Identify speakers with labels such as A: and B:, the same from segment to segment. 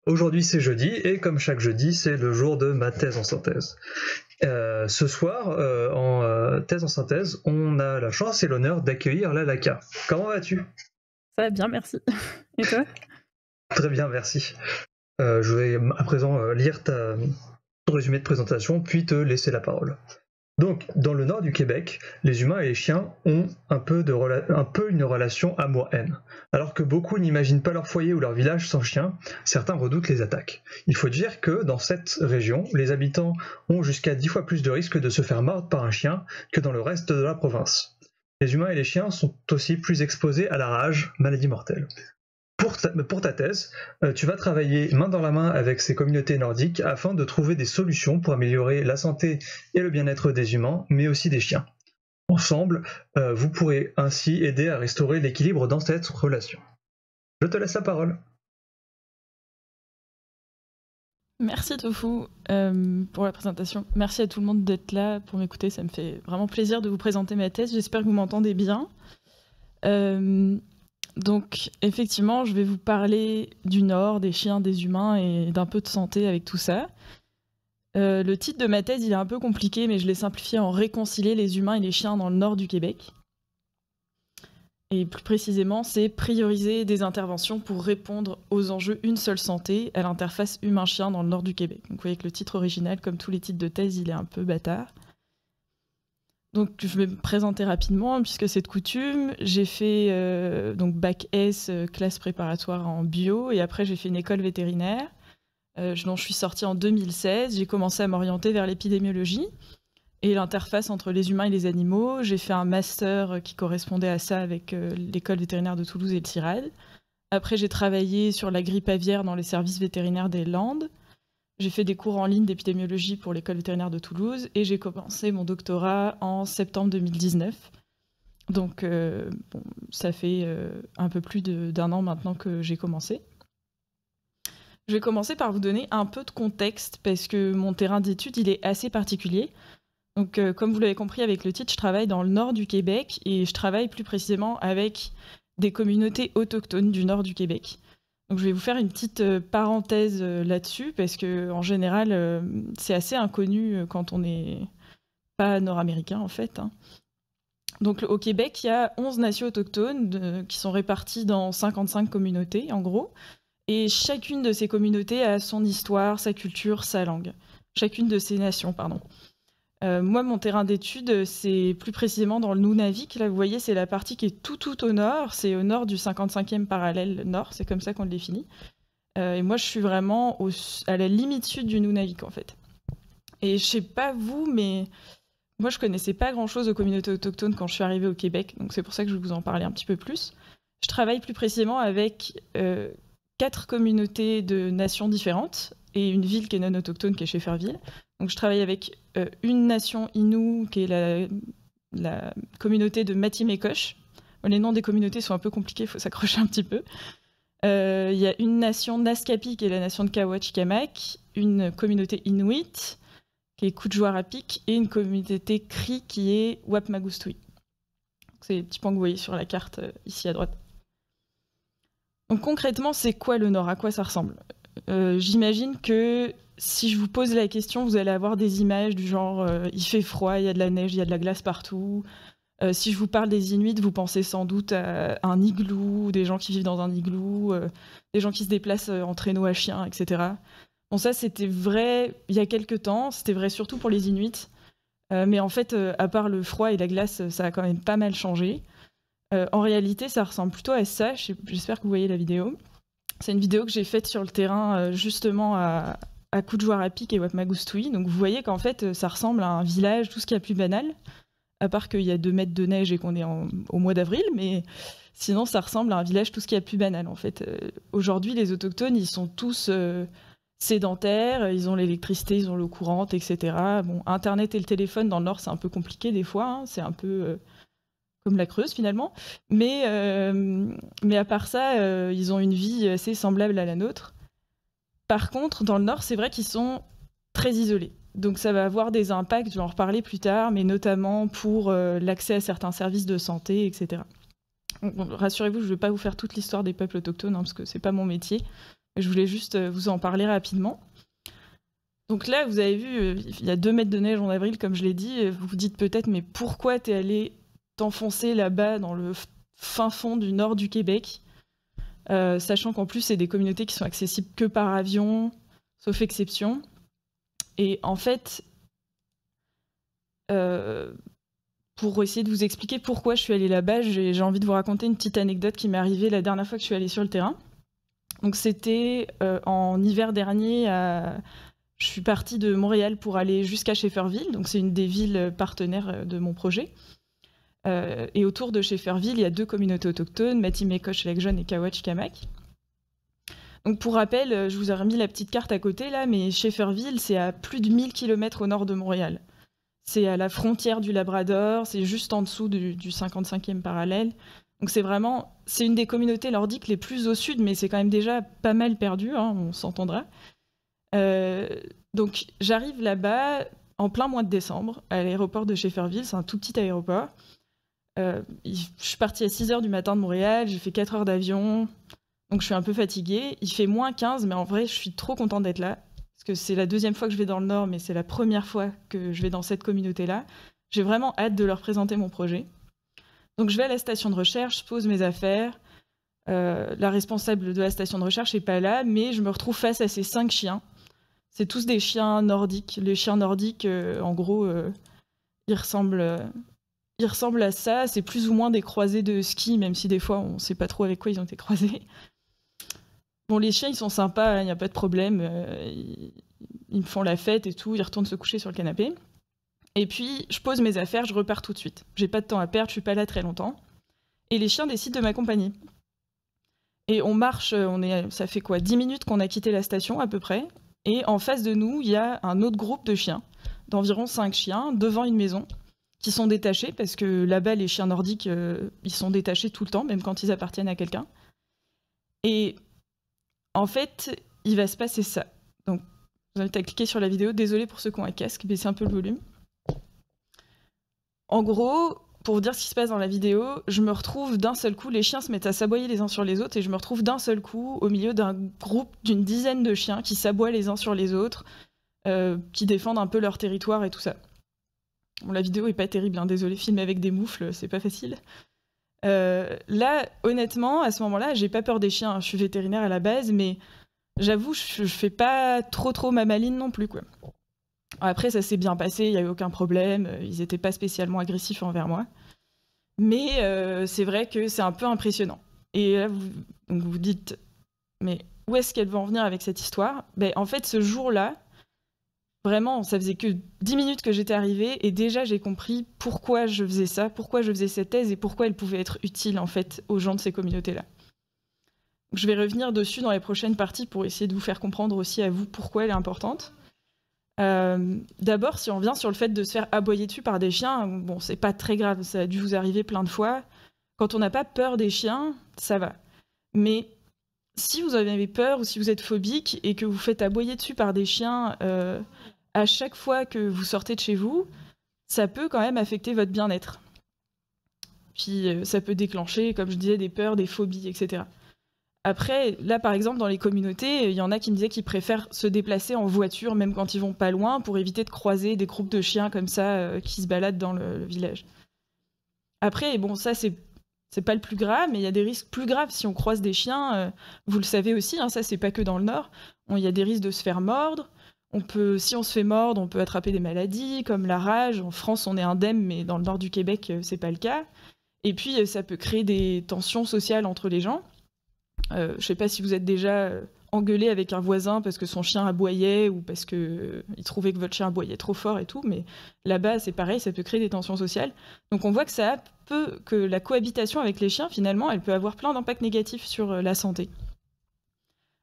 A: Aujourd'hui c'est jeudi et comme chaque jeudi c'est le jour de ma thèse en synthèse. Ce soir en thèse en synthèse on a la chance et l'honneur d'accueillir Lalaka. Comment vas-tu?
B: Ça va bien, merci. Et toi?
A: Très bien, merci. Je vais à présent lire ton résumé de présentation puis te laisser la parole. Donc, dans le nord du Québec, les humains et les chiens ont un peu une relation amour-haine. Alors que beaucoup n'imaginent pas leur foyer ou leur village sans chien, certains redoutent les attaques. Il faut dire que dans cette région, les habitants ont jusqu'à 10 fois plus de risques de se faire mordre par un chien que dans le reste de la province. Les humains et les chiens sont aussi plus exposés à la rage, maladie mortelle. Pour ta thèse, tu vas travailler main dans la main avec ces communautés nordiques afin de trouver des solutions pour améliorer la santé et le bien-être des humains, mais aussi des chiens. Ensemble, vous pourrez ainsi aider à restaurer l'équilibre dans cette relation. Je te laisse la parole.
B: Merci Tofu pour la présentation. Merci à tout le monde d'être là pour m'écouter. Ça me fait vraiment plaisir de vous présenter ma thèse. J'espère que vous m'entendez bien. Donc effectivement, je vais vous parler du Nord, des chiens, des humains et d'un peu de santé avec tout ça. Le titre de ma thèse, il est un peu compliqué, mais je l'ai simplifié en réconcilier les humains et les chiens dans le Nord du Québec. Et plus précisément, c'est prioriser des interventions pour répondre aux enjeux Une seule santé à l'interface humain-chien dans le Nord du Québec. Donc vous voyez que le titre original, comme tous les titres de thèse, il est un peu bâtard. Donc je vais me présenter rapidement puisque c'est de coutume. J'ai fait donc bac S, classe préparatoire en bio, et après j'ai fait une école vétérinaire dont je suis sortie en 2016. J'ai commencé à m'orienter vers l'épidémiologie et l'interface entre les humains et les animaux. J'ai fait un master qui correspondait à ça avec l'école vétérinaire de Toulouse et le CIRAD. Après j'ai travaillé sur la grippe aviaire dans les services vétérinaires des Landes. J'ai fait des cours en ligne d'épidémiologie pour l'école vétérinaire de Toulouse et j'ai commencé mon doctorat en septembre 2019. Donc bon, ça fait un peu plus d'un an maintenant que j'ai commencé. Je vais commencer par vous donner un peu de contexte parce que mon terrain d'étude il est assez particulier. Donc comme vous l'avez compris avec le titre, je travaille dans le nord du Québec et je travaille plus précisément avec des communautés autochtones du nord du Québec. Donc, je vais vous faire une petite parenthèse là-dessus, parce qu'en général, c'est assez inconnu quand on n'est pas nord-américain, en fait. Donc, au Québec, il y a 11 nations autochtones qui sont réparties dans 55 communautés, en gros. Et chacune de ces communautés a son histoire, sa culture, sa langue. Chacune de ces nations, pardon. Moi, mon terrain d'étude, c'est plus précisément dans le Nunavik. Là, vous voyez, c'est la partie qui est tout au nord. C'est au nord du 55e parallèle nord. C'est comme ça qu'on le définit. Et moi, je suis vraiment à la limite sud du Nunavik, en fait. Et je sais pas vous, mais moi, je connaissais pas grand-chose aux communautés autochtones quand je suis arrivée au Québec. Donc, c'est pour ça que je vais vous en parler un petit peu plus. Je travaille plus précisément avec 4 communautés de nations différentes et une ville qui est non autochtone, qui est Schefferville. Donc je travaille avec une nation Innu, qui est la communauté de Matimekosh. Bon, les noms des communautés sont un peu compliqués, il faut s'accrocher un petit peu. Il y a une nation Naskapi, qui est la nation de Kawachikamak, une communauté Inuit, qui est Kujwarapik, et une communauté Cri, qui est Wapmagustui. C'est les petits points que vous voyez sur la carte ici à droite. Donc concrètement, c'est quoi le Nord? À quoi ça ressemble? J'imagine que si je vous pose la question, vous allez avoir des images du genre il fait froid, il y a de la neige, il y a de la glace partout. Si je vous parle des Inuits, vous pensez sans doute à un igloo, des gens qui vivent dans un igloo, des gens qui se déplacent en traîneau à chien, etc. Bon, ça, c'était vrai il y a quelques temps, c'était vrai surtout pour les Inuits. Mais en fait, à part le froid et la glace, ça a quand même pas mal changé. En réalité, ça ressemble plutôt à ça. J'espère que vous voyez la vidéo. C'est une vidéo que j'ai faite sur le terrain, justement à Kujwarapik et Wapmagustui. Donc vous voyez qu'en fait, ça ressemble à un village, tout ce qu'il y a plus banal, à part qu'il y a 2 mètres de neige et qu'on est au mois d'avril, mais sinon ça ressemble à un village, tout ce qu'il y a plus banal en fait. Aujourd'hui, les autochtones, ils sont tous sédentaires, ils ont l'électricité, ils ont l'eau courante, etc. Bon, Internet et le téléphone dans le Nord, c'est un peu compliqué des fois, hein, c'est un peu comme la Creuse finalement, mais à part ça, ils ont une vie assez semblable à la nôtre. Par contre, dans le Nord, c'est vrai qu'ils sont très isolés. Donc ça va avoir des impacts, je vais en reparler plus tard, mais notamment pour l'accès à certains services de santé, etc. Bon, rassurez-vous, je ne vais pas vous faire toute l'histoire des peuples autochtones, hein, parce que c'est pas mon métier. Je voulais juste vous en parler rapidement. Donc là, vous avez vu, il y a 2 mètres de neige en avril, comme je l'ai dit. Vous vous dites peut-être, mais pourquoi t'es allé t'enfoncer là-bas dans le fin fond du nord du Québec, sachant qu'en plus, c'est des communautés qui sont accessibles que par avion, sauf exception. Et en fait, pour essayer de vous expliquer pourquoi je suis allée là-bas, j'ai envie de vous raconter une petite anecdote qui m'est arrivée la dernière fois que je suis allée sur le terrain. Donc c'était en hiver dernier, je suis partie de Montréal pour aller jusqu'à Schefferville, donc c'est une des villes partenaires de mon projet. Et autour de Schefferville, il y a 2 communautés autochtones, Matimekos, Lac-Jaune et Kawach-Kamak. Donc pour rappel, je vous ai remis la petite carte à côté là, mais Schefferville, c'est à plus de 1000 km au nord de Montréal. C'est à la frontière du Labrador, c'est juste en dessous du 55e parallèle. Donc c'est une des communautés nordiques les plus au sud, mais c'est quand même déjà pas mal perdu, hein, on s'entendra. Donc j'arrive là-bas en plein mois de décembre, à l'aéroport de Schefferville, c'est un tout petit aéroport. Je suis partie à 6h du matin de Montréal, j'ai fait 4 heures d'avion, donc je suis un peu fatiguée. Il fait moins 15, mais en vrai, je suis trop contente d'être là, parce que c'est la 2e fois que je vais dans le Nord, mais c'est la première fois que je vais dans cette communauté-là. J'ai vraiment hâte de leur présenter mon projet. Donc je vais à la station de recherche, je pose mes affaires. La responsable de la station de recherche n'est pas là, mais je me retrouve face à ces 5 chiens. C'est tous des chiens nordiques. Les chiens nordiques, en gros, ils ressemblent à ça. C'est plus ou moins des croisés de ski, même si des fois, on ne sait pas trop avec quoi ils ont été croisés. Bon, les chiens, ils sont sympas, il n'y a pas de problème. Ils me font la fête et tout, ils retournent se coucher sur le canapé. Et puis, je pose mes affaires, je repars tout de suite. J'ai pas de temps à perdre, je suis pas là très longtemps. Et les chiens décident de m'accompagner. Et on marche, ça fait quoi, 10 minutes qu'on a quitté la station à peu près. Et en face de nous, il y a un autre groupe de chiens, d'environ 5 chiens, devant une maison, qui sont détachés, parce que là-bas, les chiens nordiques, ils sont détachés tout le temps, même quand ils appartiennent à quelqu'un. Et en fait, il va se passer ça. Donc, je vous invite à cliquer sur la vidéo. Désolé pour ceux qui ont un casque, baissez un peu le volume. En gros, pour vous dire ce qui se passe dans la vidéo, je me retrouve d'un seul coup, les chiens se mettent à s'aboyer les uns sur les autres, et je me retrouve d'un seul coup au milieu d'un groupe d'une dizaine de chiens qui s'aboient les uns sur les autres, qui défendent un peu leur territoire et tout ça. Bon, la vidéo est pas terrible, hein, désolé, filmer avec des moufles, c'est pas facile. Là, honnêtement, à ce moment-là, j'ai pas peur des chiens, hein, je suis vétérinaire à la base, mais j'avoue, je fais pas trop ma maline non plus, quoi. Après, ça s'est bien passé, il n'y a eu aucun problème, ils n'étaient pas spécialement agressifs envers moi. Mais c'est vrai que c'est un peu impressionnant. Et là, vous vous dites, mais où est-ce qu'elle va en venir avec cette histoire ? Ben, en fait, ce jour-là, vraiment, ça faisait que 10 minutes que j'étais arrivée, et déjà j'ai compris pourquoi je faisais ça, pourquoi je faisais cette thèse, et pourquoi elle pouvait être utile, en fait, aux gens de ces communautés-là. Je vais revenir dessus dans les prochaines parties pour essayer de vous faire comprendre aussi à vous pourquoi elle est importante. D'abord, si on vient sur le fait de se faire aboyer dessus par des chiens, bon, c'est pas très grave, ça a dû vous arriver plein de fois. Quand on n'a pas peur des chiens, ça va. Mais si vous avez peur ou si vous êtes phobique et que vous faites aboyer dessus par des chiens à chaque fois que vous sortez de chez vous, ça peut quand même affecter votre bien-être. Puis ça peut déclencher, comme je disais, des peurs, des phobies, etc. Après, là, par exemple, dans les communautés, il y en a qui me disaient qu'ils préfèrent se déplacer en voiture, même quand ils vont pas loin, pour éviter de croiser des groupes de chiens comme ça qui se baladent dans le village. Après, bon, ça, c'est pas le plus grave, mais il y a des risques plus graves si on croise des chiens. Vous le savez aussi, hein, ça, c'est pas que dans le Nord. Il y a des risques de se faire mordre. Si on se fait mordre, on peut attraper des maladies, comme la rage. En France, on est indemne, mais dans le Nord du Québec, c'est pas le cas. Et puis, ça peut créer des tensions sociales entre les gens. Je sais pas si vous êtes déjà engueulé avec un voisin parce que son chien aboyait ou parce qu'il trouvait que votre chien aboyait trop fort et tout, mais là-bas c'est pareil, ça peut créer des tensions sociales. Donc on voit que la cohabitation avec les chiens, finalement, elle peut avoir plein d'impacts négatifs sur la santé.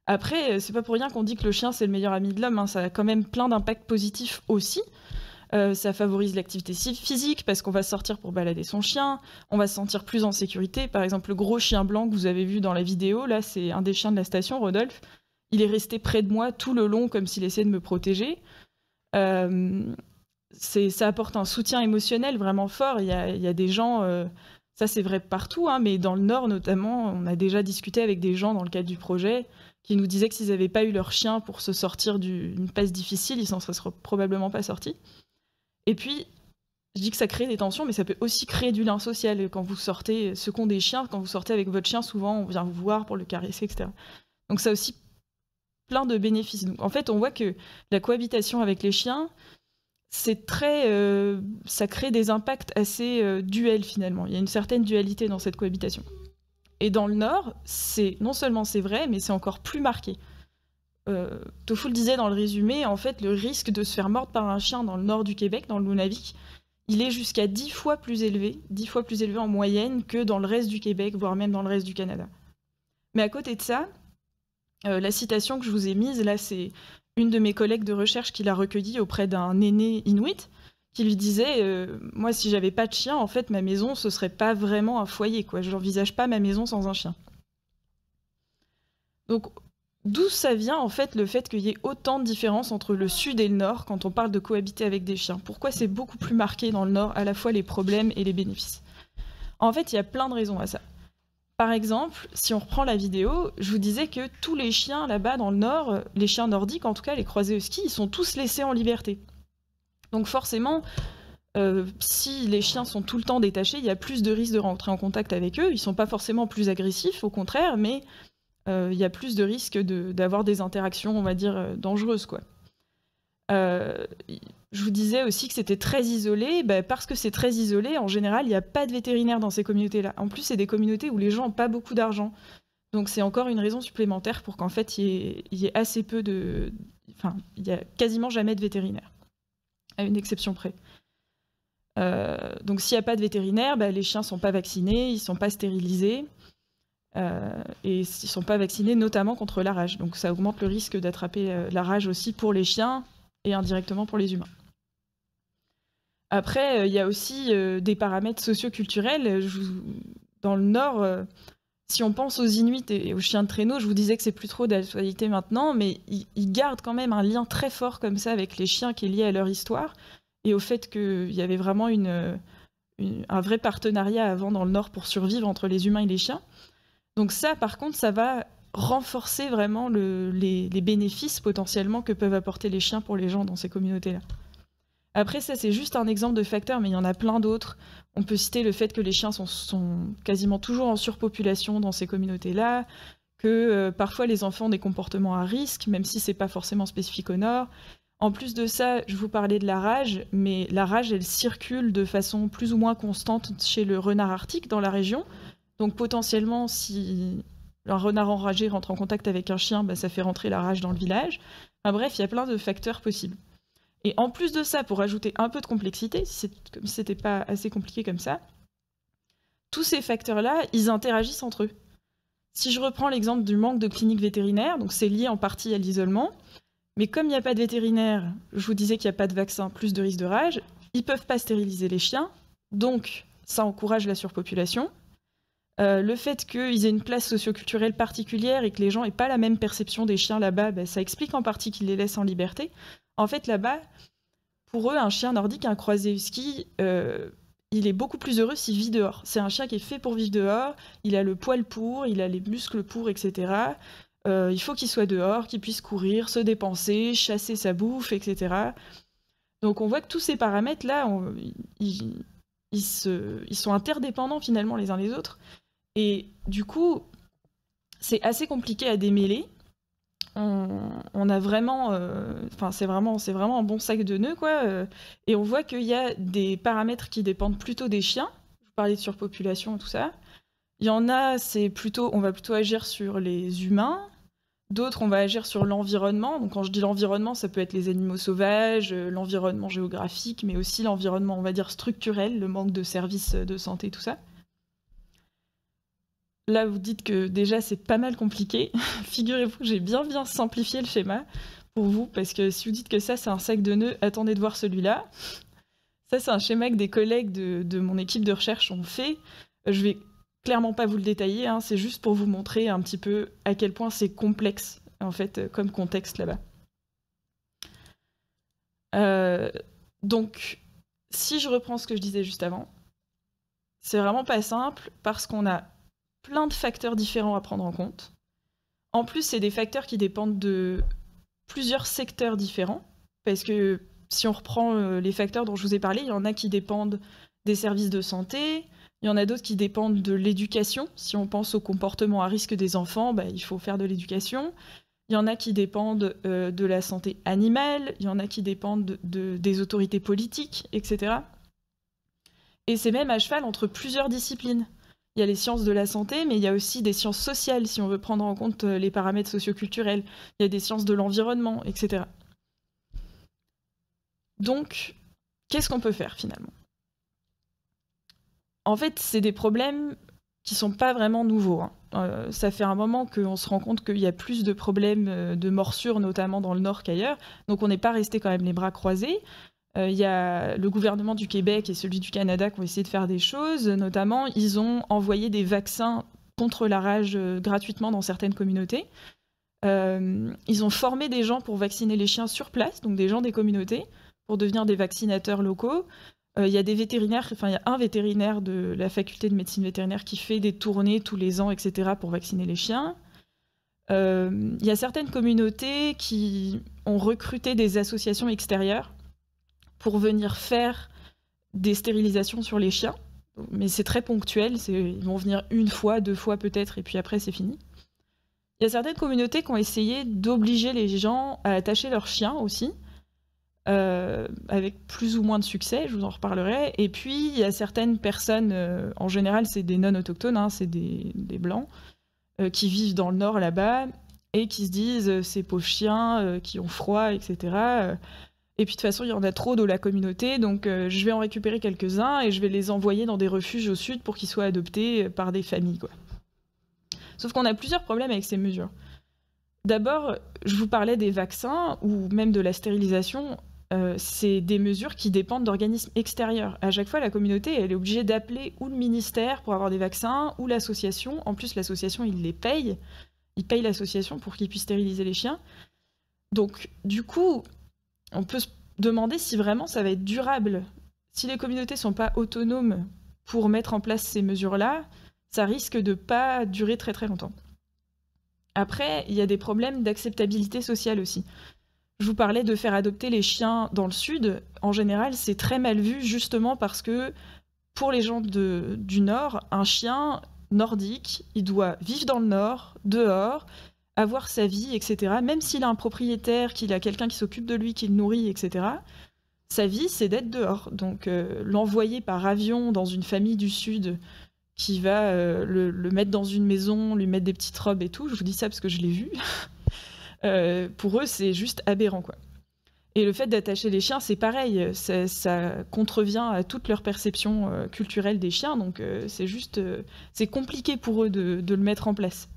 B: Après, c'est pas pour rien qu'on dit que le chien c'est le meilleur ami de l'homme, hein, ça a quand même plein d'impacts positifs aussi. Ça favorise l'activité physique parce qu'on va sortir pour balader son chien, on va se sentir plus en sécurité. Par exemple, le gros chien blanc que vous avez vu dans la vidéo, là, c'est un des chiens de la station, Rodolphe. Il est resté près de moi tout le long comme s'il essayait de me protéger. Ça apporte un soutien émotionnel vraiment fort. Il y a des gens, ça c'est vrai partout, hein, mais dans le Nord notamment, on a déjà discuté avec des gens dans le cadre du projet qui nous disaient que s'ils n'avaient pas eu leur chien pour se sortir d'une passe difficile, ils s'en seraient probablement pas sortis. Et puis, je dis que ça crée des tensions, mais ça peut aussi créer du lien social. Quand vous sortez, ceux qui ont des chiens, quand vous sortez avec votre chien, souvent on vient vous voir pour le caresser, etc. Donc ça a aussi plein de bénéfices. Donc, en fait, on voit que la cohabitation avec les chiens, c'est ça crée des impacts assez duels finalement. Il y a une certaine dualité dans cette cohabitation. Et dans le Nord, non seulement c'est vrai, mais c'est encore plus marqué. Tofu le disait dans le résumé, en fait, le risque de se faire mordre par un chien dans le nord du Québec, dans le Nunavik, il est jusqu'à 10 fois plus élevé en moyenne que dans le reste du Québec, voire même dans le reste du Canada. Mais à côté de ça, la citation que je vous ai mise, là, c'est une de mes collègues de recherche qui l'a recueillie auprès d'un aîné inuit, qui lui disait moi, si j'avais pas de chien, en fait, ma maison, ce serait pas vraiment un foyer, quoi. Je n'envisage pas ma maison sans un chien. Donc, d'où ça vient, en fait, le fait qu'il y ait autant de différences entre le sud et le nord quand on parle de cohabiter avec des chiens? Pourquoi c'est beaucoup plus marqué dans le nord, à la fois les problèmes et les bénéfices? En fait, il y a plein de raisons à ça. Par exemple, si on reprend la vidéo, je vous disais que tous les chiens là-bas dans le nord, les chiens nordiques, en tout cas les croisés husky, ils sont tous laissés en liberté. Donc forcément, si les chiens sont tout le temps détachés, il y a plus de risques de rentrer en contact avec eux. Ils ne sont pas forcément plus agressifs, au contraire, mais il y a plus de risques d'avoir des interactions, on va dire, dangereuses, quoi. Je vous disais aussi que c'était très isolé, parce que c'est très isolé, en général, il n'y a pas de vétérinaire dans ces communautés-là. En plus, c'est des communautés où les gens n'ont pas beaucoup d'argent. Donc c'est encore une raison supplémentaire pour qu'en fait, il y ait assez peu de... Enfin, il n'y a quasiment jamais de vétérinaire, à une exception près. Donc s'il n'y a pas de vétérinaire, les chiens ne sont pas vaccinés, ils ne sont pas stérilisés, et ils ne sont pas vaccinés notamment contre la rage. Donc ça augmente le risque d'attraper la rage aussi pour les chiens, et indirectement pour les humains. Après, il y a aussi des paramètres socio-culturels. Dans le Nord, si on pense aux Inuits et aux chiens de traîneau, je vous disais que c'est plus trop d'actualité maintenant, mais ils gardent quand même un lien très fort comme ça avec les chiens qui est lié à leur histoire et au fait qu'il y avait vraiment un vrai partenariat avant dans le Nord pour survivre entre les humains et les chiens. Donc ça, par contre, ça va renforcer vraiment les bénéfices potentiellement que peuvent apporter les chiens pour les gens dans ces communautés-là. Après, ça, c'est juste un exemple de facteur, mais il y en a plein d'autres. On peut citer le fait que les chiens sont quasiment toujours en surpopulation dans ces communautés-là, que parfois les enfants ont des comportements à risque, même si c'est pas forcément spécifique au Nord. En plus de ça, je vous parlais de la rage, mais la rage, elle circule de façon plus ou moins constante chez le renard arctique dans la région. Donc potentiellement, si un renard enragé rentre en contact avec un chien, ça fait rentrer la rage dans le village. Enfin, bref, il y a plein de facteurs possibles. Et en plus de ça, pour ajouter un peu de complexité, comme si c'était pas assez compliqué comme ça, tous ces facteurs-là, ils interagissent entre eux. Si je reprends l'exemple du manque de cliniques vétérinaires, donc c'est lié en partie à l'isolement, mais comme il n'y a pas de vétérinaire, je vous disais qu'il n'y a pas de vaccin, plus de risque de rage, ils ne peuvent pas stériliser les chiens, donc ça encourage la surpopulation. Le fait qu'ils aient une place socioculturelle particulière et que les gens n'aient pas la même perception des chiens là-bas, ça explique en partie qu'ils les laissent en liberté. En fait, là-bas, pour eux, un chien nordique, un croisé husky, il est beaucoup plus heureux s'il vit dehors. C'est un chien qui est fait pour vivre dehors, il a le poil pour, il a les muscles pour, etc. Il faut qu'il soit dehors, qu'il puisse courir, se dépenser, chasser sa bouffe, etc. Donc on voit que tous ces paramètres-là, ils sont interdépendants finalement les uns les autres. Et du coup, c'est assez compliqué à démêler. On a vraiment, c'est vraiment un bon sac de nœuds, quoi. Et on voit qu'il y a des paramètres qui dépendent plutôt des chiens. Je vous parlais de surpopulation et tout ça. Il y en a, on va plutôt agir sur les humains. D'autres, on va agir sur l'environnement. Donc quand je dis l'environnement, ça peut être les animaux sauvages, l'environnement géographique, mais aussi l'environnement, on va dire, structurel, le manque de services de santé, tout ça. Là, vous dites que déjà, c'est pas mal compliqué. Figurez-vous que j'ai bien simplifié le schéma pour vous, parce que si vous dites que ça, c'est un sac de nœuds, attendez de voir celui-là. Ça, c'est un schéma que des collègues de mon équipe de recherche ont fait. Je vais clairement pas vous le détailler, hein, c'est juste pour vous montrer un petit peu à quel point c'est complexe, en fait, comme contexte là-bas. Donc, si je reprends ce que je disais juste avant, c'est vraiment pas simple, parce qu'on a plein de facteurs différents à prendre en compte. En plus, c'est des facteurs qui dépendent de plusieurs secteurs différents, parce que si on reprend les facteurs dont je vous ai parlé, il y en a qui dépendent des services de santé, il y en a d'autres qui dépendent de l'éducation. Si on pense au comportement à risque des enfants, il faut faire de l'éducation. Il y en a qui dépendent de la santé animale, il y en a qui dépendent des autorités politiques, etc. Et c'est même à cheval entre plusieurs disciplines. Il y a les sciences de la santé, mais il y a aussi des sciences sociales, si on veut prendre en compte les paramètres socioculturels. Il y a des sciences de l'environnement, etc. Donc, qu'est-ce qu'on peut faire finalement ? En fait, c'est des problèmes qui sont pas vraiment nouveaux. Ça fait un moment qu'on se rend compte qu'il y a plus de problèmes de morsures, notamment dans le Nord qu'ailleurs. Donc on n'est pas resté quand même les bras croisés. Il y a le gouvernement du Québec et celui du Canada qui ont essayé de faire des choses. Notamment, ils ont envoyé des vaccins contre la rage gratuitement dans certaines communautés. Ils ont formé des gens pour vacciner les chiens sur place, donc des gens des communautés, pour devenir des vaccinateurs locaux. Il y a des vétérinaires, il y a un vétérinaire de la faculté de médecine vétérinaire qui fait des tournées tous les ans, etc., pour vacciner les chiens. Il y a certaines communautés qui ont recruté des associations extérieures pour venir faire des stérilisations sur les chiens. Mais c'est très ponctuel, ils vont venir une fois, 2 fois peut-être, et puis après c'est fini. Il y a certaines communautés qui ont essayé d'obliger les gens à attacher leurs chiens aussi, avec plus ou moins de succès, je vous en reparlerai. Et puis, il y a certaines personnes, en général, c'est des non-autochtones, c'est des blancs, qui vivent dans le nord là-bas, et qui se disent ces pauvres chiens qui ont froid, etc. Et puis, de toute façon, il y en a trop dans la communauté, donc je vais en récupérer quelques-uns et je vais les envoyer dans des refuges au sud pour qu'ils soient adoptés par des familles, quoi. Sauf qu'on a plusieurs problèmes avec ces mesures. D'abord, je vous parlais des vaccins, ou même de la stérilisation. C'est des mesures qui dépendent d'organismes extérieurs. À chaque fois, la communauté, elle est obligée d'appeler ou le ministère pour avoir des vaccins, ou l'association. En plus, l'association, il les paye. Il paye l'association pour qu'ils puissent stériliser les chiens. Donc, du coup, on peut se demander si vraiment ça va être durable. Si les communautés ne sont pas autonomes pour mettre en place ces mesures-là, ça risque de ne pas durer très très longtemps. Après, il y a des problèmes d'acceptabilité sociale aussi. Je vous parlais de faire adopter les chiens dans le sud. En général, c'est très mal vu justement parce que pour les gens du nord, un chien nordique, il doit vivre dans le nord, dehors, avoir sa vie, etc. Même s'il a un propriétaire, qu'il a quelqu'un qui s'occupe de lui, qui le nourrit, etc. Sa vie, c'est d'être dehors. Donc l'envoyer par avion dans une famille du sud qui va le mettre dans une maison, lui mettre des petites robes et tout, je vous dis ça parce que je l'ai vu. Pour eux, c'est juste aberrant, quoi. Et le fait d'attacher les chiens, c'est pareil, ça contrevient à toute leur perception culturelle des chiens, donc c'est compliqué pour eux de le mettre en place.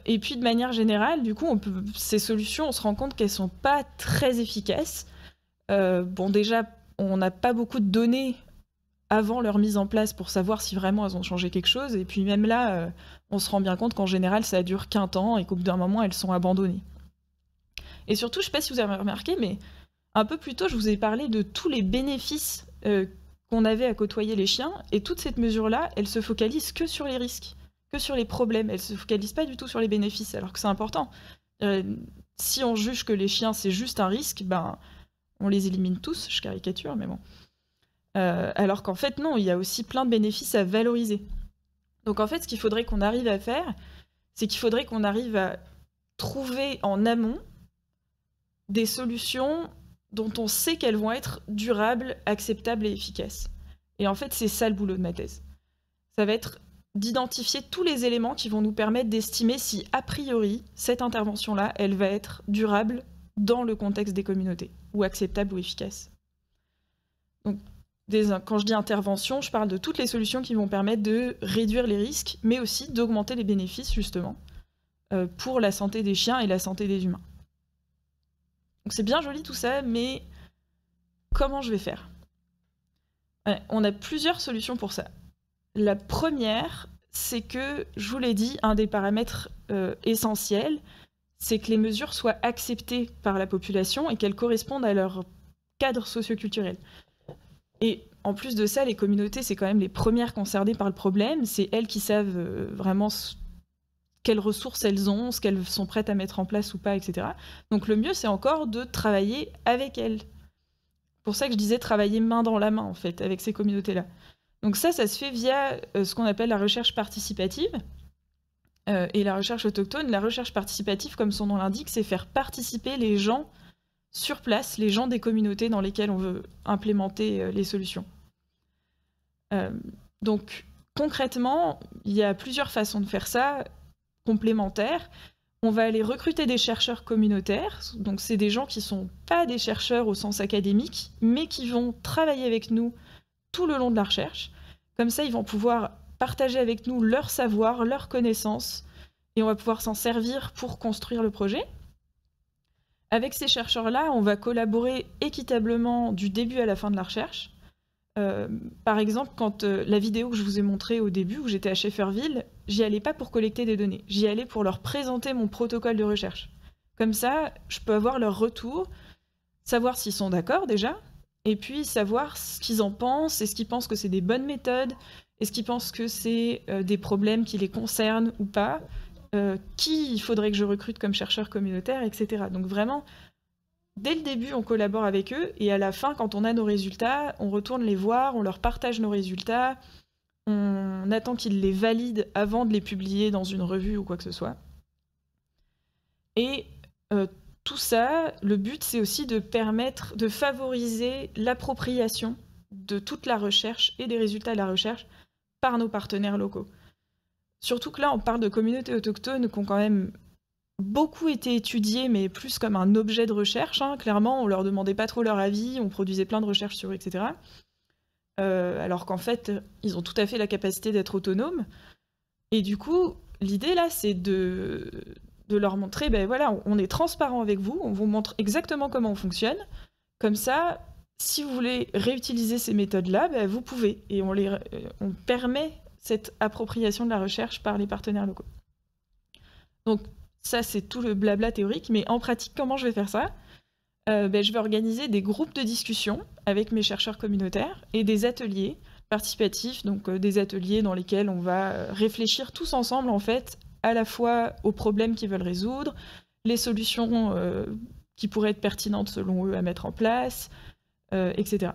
B: Et puis de manière générale, du coup, ces solutions, on se rend compte qu'elles sont pas très efficaces. Bon, déjà, on n'a pas beaucoup de données avant leur mise en place pour savoir si vraiment elles ont changé quelque chose. Et puis même là, on se rend bien compte qu'en général, ça dure qu'un temps et qu'au bout d'un moment, elles sont abandonnées. Et surtout, je ne sais pas si vous avez remarqué, mais un peu plus tôt, je vous ai parlé de tous les bénéfices qu'on avait à côtoyer les chiens. Et toute cette mesure-là, elle se focalise que sur les risques, que sur les problèmes. Elle ne se focalise pas du tout sur les bénéfices, alors que c'est important. Si on juge que les chiens, c'est juste un risque, on les élimine tous, je caricature, mais bon. Alors qu'en fait, non, il y a aussi plein de bénéfices à valoriser. Donc en fait, ce qu'il faudrait qu'on arrive à faire, c'est qu'il faudrait qu'on arrive à trouver en amont des solutions dont on sait qu'elles vont être durables, acceptables et efficaces. Et en fait, c'est ça le boulot de ma thèse. Ça va être d'identifier tous les éléments qui vont nous permettre d'estimer si, a priori, cette intervention-là, elle va être durable dans le contexte des communautés, ou acceptable ou efficace. Donc, quand je dis intervention, je parle de toutes les solutions qui vont permettre de réduire les risques, mais aussi d'augmenter les bénéfices, justement, pour la santé des chiens et la santé des humains. Donc c'est bien joli tout ça, mais comment je vais faire ? On a plusieurs solutions pour ça. La première, c'est que, je vous l'ai dit, un des paramètres essentiels, c'est que les mesures soient acceptées par la population et qu'elles correspondent à leur cadre socioculturel. Et en plus de ça, les communautés, c'est quand même les premières concernées par le problème. C'est elles qui savent vraiment quelles ressources elles ont, ce qu'elles sont prêtes à mettre en place ou pas, etc. Donc le mieux, c'est encore de travailler avec elles. Pour ça que je disais travailler main dans la main, en fait, avec ces communautés-là. Donc ça se fait via ce qu'on appelle la recherche participative. Et la recherche autochtone, la recherche participative, comme son nom l'indique, c'est faire participer les gens sur place, les gens des communautés dans lesquelles on veut implémenter les solutions. Donc concrètement, il y a plusieurs façons de faire ça, complémentaires. On va aller recruter des chercheurs communautaires, donc c'est des gens qui ne sont pas des chercheurs au sens académique, mais qui vont travailler avec nous tout le long de la recherche. Comme ça, ils vont pouvoir partager avec nous leur savoir, leurs connaissances, et on va pouvoir s'en servir pour construire le projet. Avec ces chercheurs-là, on va collaborer équitablement du début à la fin de la recherche. Par exemple, quand la vidéo que je vous ai montrée au début, où j'étais à Shefferville, j'y allais pas pour collecter des données, j'y allais pour leur présenter mon protocole de recherche. Comme ça, je peux avoir leur retour, savoir s'ils sont d'accord déjà, et puis savoir ce qu'ils en pensent, est-ce qu'ils pensent que c'est des bonnes méthodes, est-ce qu'ils pensent que c'est des problèmes qui les concernent ou pas, qui il faudrait que je recrute comme chercheur communautaire, etc. Donc vraiment, dès le début, on collabore avec eux, et à la fin, quand on a nos résultats, on retourne les voir, on leur partage nos résultats, on attend qu'ils les valident avant de les publier dans une revue ou quoi que ce soit. Et tout ça, le but, c'est aussi de permettre, de favoriser l'appropriation de toute la recherche et des résultats de la recherche par nos partenaires locaux. Surtout que là, on parle de communautés autochtones qui ont quand même beaucoup été étudiées, mais plus comme un objet de recherche. Clairement, on leur demandait pas trop leur avis, on produisait plein de recherches sur eux, etc. Alors qu'en fait, ils ont tout à fait la capacité d'être autonomes. Et du coup, l'idée là, c'est de leur montrer, ben voilà, on est transparent avec vous, on vous montre exactement comment on fonctionne. Comme ça, si vous voulez réutiliser ces méthodes-là, ben vous pouvez. Et on permet cette appropriation de la recherche par les partenaires locaux. Donc ça, c'est tout le blabla théorique, mais en pratique, comment je vais faire ça ? Je vais organiser des groupes de discussion avec mes chercheurs communautaires et des ateliers participatifs, donc des ateliers dans lesquels on va réfléchir tous ensemble, en fait, à la fois aux problèmes qu'ils veulent résoudre, les solutions qui pourraient être pertinentes selon eux à mettre en place, etc.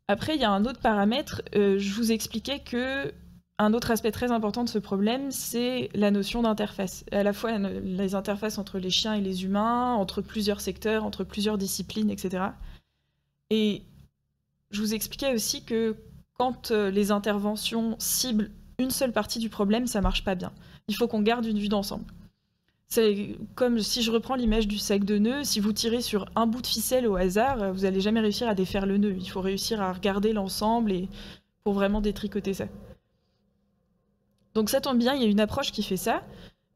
B: Après, il y a un autre paramètre. Je vous expliquais que un autre aspect très important de ce problème, c'est la notion d'interface. À la fois les interfaces entre les chiens et les humains, entre plusieurs secteurs, entre plusieurs disciplines, etc. Et je vous expliquais aussi que quand les interventions ciblent une seule partie du problème, ça marche pas bien. Il faut qu'on garde une vue d'ensemble. C'est comme si je reprends l'image du sac de nœuds, si vous tirez sur un bout de ficelle au hasard, vous n'allez jamais réussir à défaire le nœud. Il faut réussir à regarder l'ensemble et pour vraiment détricoter ça. Donc ça tombe bien, il y a une approche qui fait ça,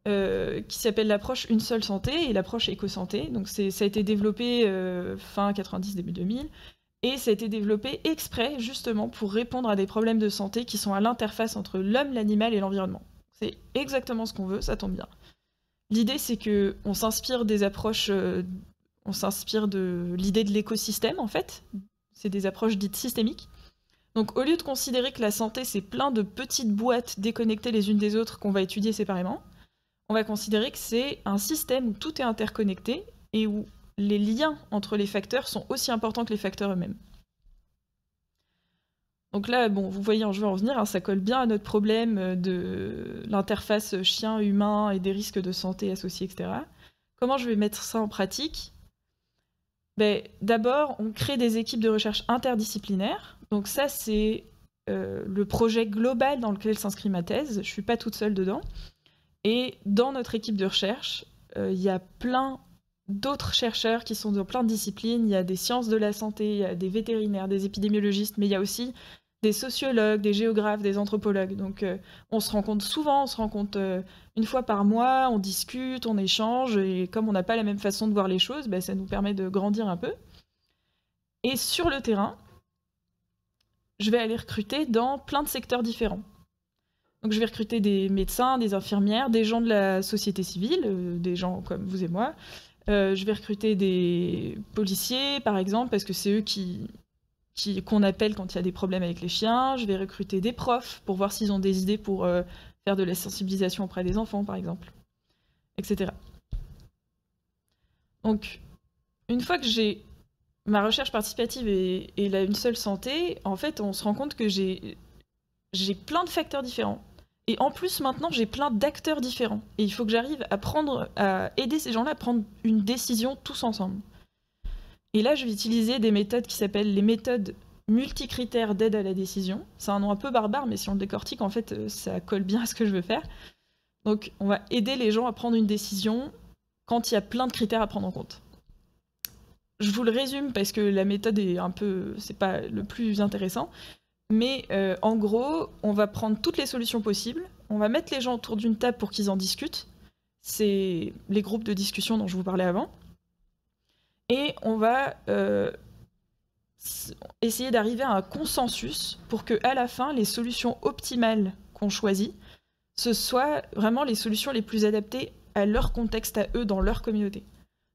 B: qui s'appelle l'approche Une seule santé et l'approche éco-santé. Donc ça a été développé fin 90, début 2000, et ça a été développé exprès justement pour répondre à des problèmes de santé qui sont à l'interface entre l'homme, l'animal et l'environnement. C'est exactement ce qu'on veut, ça tombe bien. L'idée, c'est qu'on s'inspire des approches, on s'inspire de l'idée de l'écosystème en fait, c'est des approches dites systémiques. Donc au lieu de considérer que la santé c'est plein de petites boîtes déconnectées les unes des autres qu'on va étudier séparément, on va considérer que c'est un système où tout est interconnecté et où les liens entre les facteurs sont aussi importants que les facteurs eux-mêmes. Donc là, bon, vous voyez, je vais en revenir, ça colle bien à notre problème de l'interface chien-humain et des risques de santé associés, etc. Comment je vais mettre ça en pratique ? D'abord, on crée des équipes de recherche interdisciplinaires. Donc ça, c'est le projet global dans lequel s'inscrit ma thèse. Je ne suis pas toute seule dedans. Et dans notre équipe de recherche, il y a plein d'autres chercheurs qui sont dans plein de disciplines. Il y a des sciences de la santé, il y a des vétérinaires, des épidémiologistes, mais il y a aussi des sociologues, des géographes, des anthropologues. Donc on se rencontre souvent, on se rencontre une fois par mois, on discute, on échange, et comme on n'a pas la même façon de voir les choses, ça nous permet de grandir un peu. Et sur le terrain, je vais aller recruter dans plein de secteurs différents. Donc je vais recruter des médecins, des infirmières, des gens de la société civile, des gens comme vous et moi. Je vais recruter des policiers, par exemple, parce que c'est eux qu'on appelle quand il y a des problèmes avec les chiens. Je vais recruter des profs pour voir s'ils ont des idées pour faire de la sensibilisation auprès des enfants, par exemple, etc. Donc, une fois que j'ai ma recherche participative et là une seule santé, en fait, on se rend compte que j'ai plein de facteurs différents. Et en plus, maintenant, j'ai plein d'acteurs différents. Et il faut que j'arrive à aider ces gens-là à prendre une décision tous ensemble. Et là, je vais utiliser des méthodes qui s'appellent les méthodes multicritères d'aide à la décision. C'est un nom un peu barbare, mais si on le décortique, en fait, ça colle bien à ce que je veux faire. Donc, on va aider les gens à prendre une décision quand il y a plein de critères à prendre en compte. Je vous le résume parce que la méthode est c'est pas le plus intéressant. Mais en gros, on va prendre toutes les solutions possibles, on va mettre les gens autour d'une table pour qu'ils en discutent. C'est les groupes de discussion dont je vous parlais avant. Et on va essayer d'arriver à un consensus pour que, à la fin, les solutions optimales qu'on choisit, ce soient vraiment les solutions les plus adaptées à leur contexte, à eux, dans leur communauté.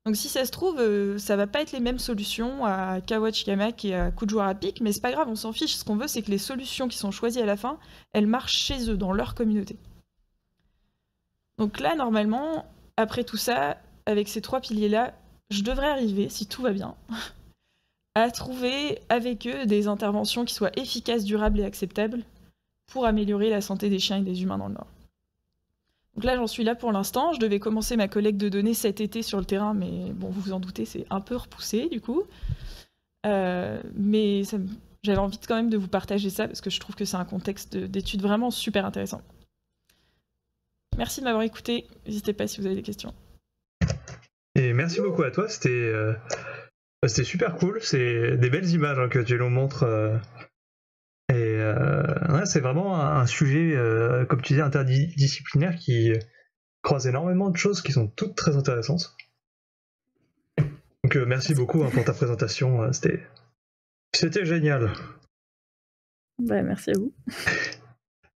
B: Donc si ça se trouve, ça va pas être les mêmes solutions à Kawachikamak et à Kujuarapik, mais c'est pas grave, on s'en fiche. Ce qu'on veut, c'est que les solutions qui sont choisies à la fin, elles marchent chez eux, dans leur communauté. Donc là, normalement, après tout ça, avec ces 3 piliers-là, je devrais arriver, si tout va bien, à trouver avec eux des interventions qui soient efficaces, durables et acceptables pour améliorer la santé des chiens et des humains dans le Nord. Donc là, j'en suis là pour l'instant. Je devais commencer ma collecte de données cet été sur le terrain, mais bon, vous vous en doutez, c'est un peu repoussé du coup. Mais j'avais envie quand même de vous partager ça parce que je trouve que c'est un contexte d'étude vraiment super intéressant. Merci de m'avoir écouté. N'hésitez pas si vous avez des questions.
A: Et merci beaucoup à toi. C'était super cool. C'est des belles images que tu nous montres. Ouais, c'est vraiment un sujet, comme tu dis, interdisciplinaire qui croise énormément de choses qui sont toutes très intéressantes. Donc merci beaucoup pour ta présentation, c'était génial.
B: Bah, merci à vous.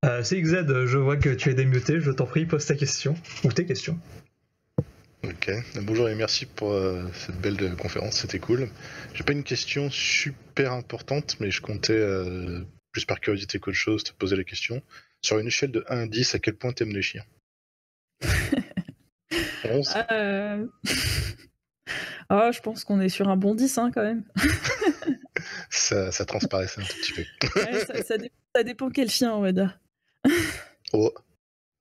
A: CXZ, je vois que tu es démuté, je t'en prie, pose ta question, ou tes questions.
C: Ok, bonjour et merci pour cette belle conférence, c'était cool. J'ai pas une question super importante, mais je comptais, plus par curiosité qu'autre chose, te poser la question. Sur une échelle de 1 à 10, à quel point t'aimes les chiens? 11?
B: Oh, je pense qu'on est sur un bon 10 hein, quand même.
C: ça transparaissait un tout petit peu.
B: Ouais, ça dépend quel chien, on va dire.
C: Oh,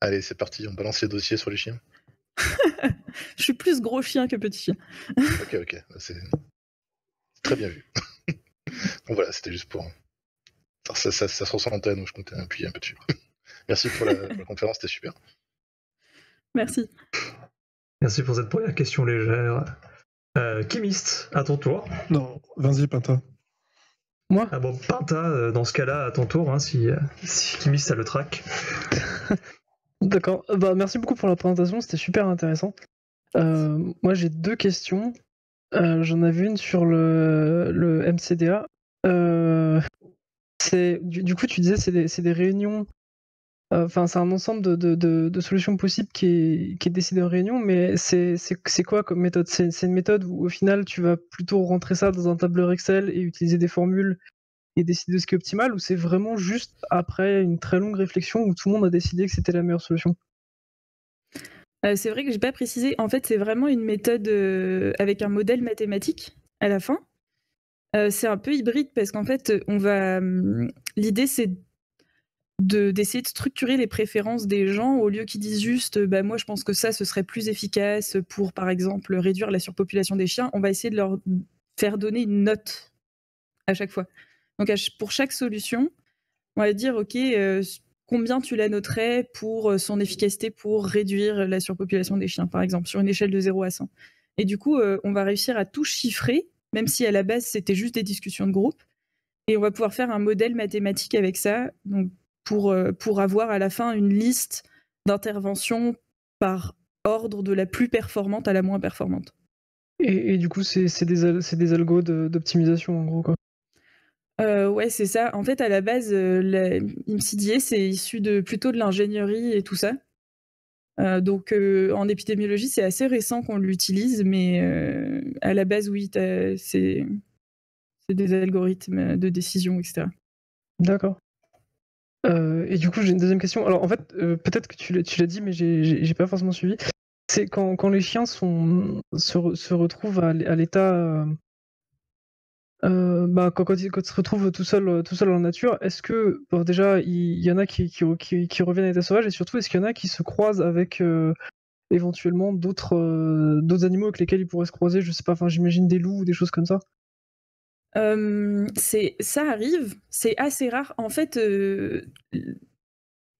C: allez, c'est parti, on balance les dossiers sur les chiens.
B: Je suis plus gros chien que petit chien.
C: Ok, c'est très bien vu. Bon voilà, c'était juste pour... Ça se ressent en antenne, donc je comptais appuyer un peu dessus. Merci pour la conférence, c'était super.
B: Merci.
A: Merci pour cette première question légère. Chimiste, à ton tour.
D: Non, vas-y, Pinta.
B: Moi?
A: Ah bon, Pinta, dans ce cas-là, à ton tour, hein, si Chimiste ça le traque.
E: D'accord, bah, merci beaucoup pour la présentation, c'était super intéressant. Moi j'ai 2 questions. J'en avais une sur le MCDA. Du coup tu disais c'est des réunions, enfin c'est un ensemble de solutions possibles qui est décidé en réunion, mais c'est quoi comme méthode? C'est une méthode où au final tu vas plutôt rentrer ça dans un tableur Excel et utiliser des formules et décider de ce qui est optimal, ou c'est vraiment juste après une très longue réflexion où tout le monde a décidé que c'était la meilleure solution?
B: C'est vrai que j'ai pas précisé. En fait, c'est vraiment une méthode avec un modèle mathématique à la fin. C'est un peu hybride parce qu'en fait, l'idée c'est d'essayer de structurer les préférences des gens au lieu qu'ils disent juste bah moi je pense que ça ce serait plus efficace pour par exemple réduire la surpopulation des chiens. On va essayer de leur faire donner une note à chaque fois. Donc pour chaque solution, on va dire ok, combien tu la noterais pour son efficacité pour réduire la surpopulation des chiens, par exemple, sur une échelle de 0 à 100. Et du coup, on va réussir à tout chiffrer, même si à la base c'était juste des discussions de groupe, et on va pouvoir faire un modèle mathématique avec ça, donc pour avoir à la fin une liste d'interventions par ordre de la plus performante à la moins performante.
E: Et du coup c'est des algos d'optimisation en gros quoi.
B: Ouais, c'est ça. En fait, à la base, l'IMCDA, c'est issu plutôt de l'ingénierie et tout ça. Donc, en épidémiologie, c'est assez récent qu'on l'utilise, mais à la base, oui, c'est des algorithmes de décision, etc.
E: D'accord. Et du coup, j'ai une deuxième question. Alors, en fait, peut-être que tu l'as dit, mais j'ai pas forcément suivi. C'est quand les chiens se retrouvent à l'état, quand ils se retrouvent tout seuls dans la nature, est-ce que, bon, déjà, il y en a qui reviennent à l'état sauvage, et surtout, est-ce qu'il y en a qui se croisent avec éventuellement d'autres animaux avec lesquels ils pourraient se croiser? Je sais pas, enfin, j'imagine des loups ou des choses comme ça.
B: Ça arrive, c'est assez rare. En fait,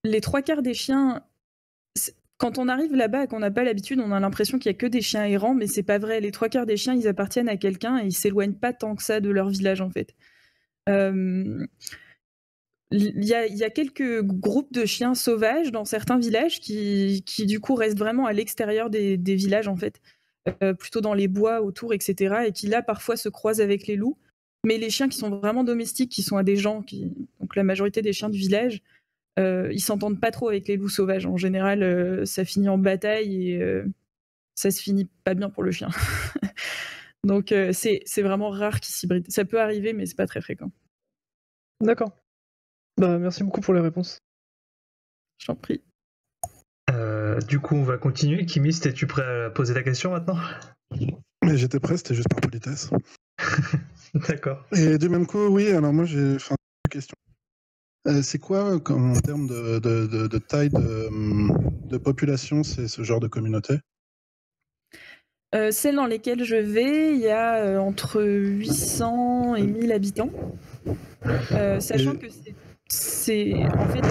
B: les 3/4 des chiens, quand on arrive là-bas et qu'on n'a pas l'habitude, on a l'impression qu'il y a que des chiens errants, mais c'est pas vrai. Les 3/4 des chiens, ils appartiennent à quelqu'un et ils s'éloignent pas tant que ça de leur village, en fait. Il y a quelques groupes de chiens sauvages dans certains villages qui du coup restent vraiment à l'extérieur des villages, en fait, plutôt dans les bois autour, etc., et qui là parfois se croisent avec les loups. Mais les chiens qui sont vraiment domestiques, qui sont à des gens, donc la majorité des chiens du village, ils s'entendent pas trop avec les loups sauvages. En général, ça finit en bataille et ça se finit pas bien pour le chien. Donc c'est vraiment rare qu'ils s'hybrident. Ça peut arriver, mais c'est pas très fréquent.
E: D'accord. Bah, merci beaucoup pour les réponses.
B: Je t'en prie.
A: Du coup, on va continuer. Kimiste, es-tu prêt à poser la question maintenant?
D: Mais j'étais prêt, c'était juste par politesse.
A: D'accord.
D: Et du même coup, oui, alors moi j'ai une question. C'est quoi, en termes de taille de population, c'est ce genre de communauté?
B: Celles dans lesquelles je vais, il y a entre 800 et 1000 habitants. Sachant que c'est en fait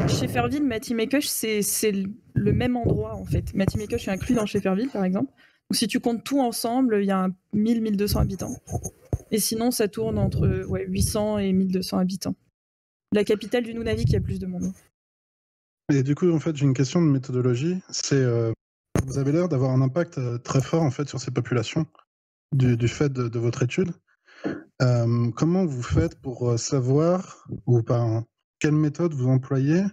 B: Schefferville, Matimekeuch, c'est le même endroit en fait. Matimekeuch est inclus dans Schefferville par exemple. Donc si tu comptes tout ensemble, il y a 1000-1200 habitants. Et sinon, ça tourne entre 800 et 1200 habitants. La capitale du Nunavik, il y a plus de monde.
D: Et du coup, en fait, j'ai une question de méthodologie. C'est vous avez l'air d'avoir un impact très fort en fait sur ces populations du fait de votre étude. Comment vous faites pour savoir, ou par quelle méthode vous employez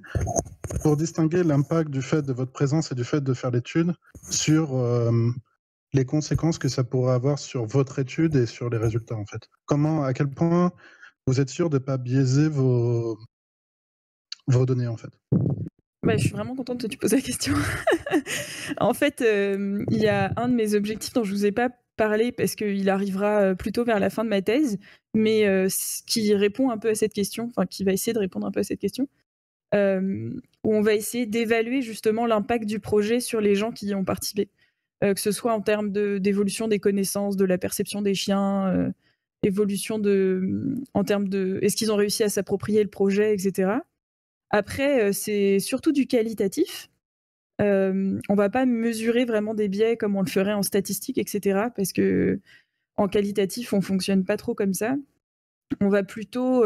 D: pour distinguer l'impact du fait de votre présence et du fait de faire l'étude sur les conséquences que ça pourrait avoir sur votre étude et sur les résultats en fait? À quel point vous êtes sûr de ne pas biaiser vos données en fait?
B: Bah, je suis vraiment contente que tu poses la question. En fait, il y a un de mes objectifs dont je vous ai pas parlé parce qu'il arrivera plutôt vers la fin de ma thèse, mais qui répond un peu à cette question, enfin qui va essayer de répondre un peu à cette question, où on va essayer d'évaluer justement l'impact du projet sur les gens qui y ont participé, que ce soit en termes d'évolution des connaissances, de la perception des chiens, évolution en termes de est-ce qu'ils ont réussi à s'approprier le projet, etc. Après, c'est surtout du qualitatif. On va pas mesurer vraiment des biais comme on le ferait en statistique, etc. Parce que en qualitatif, on fonctionne pas trop comme ça. On va plutôt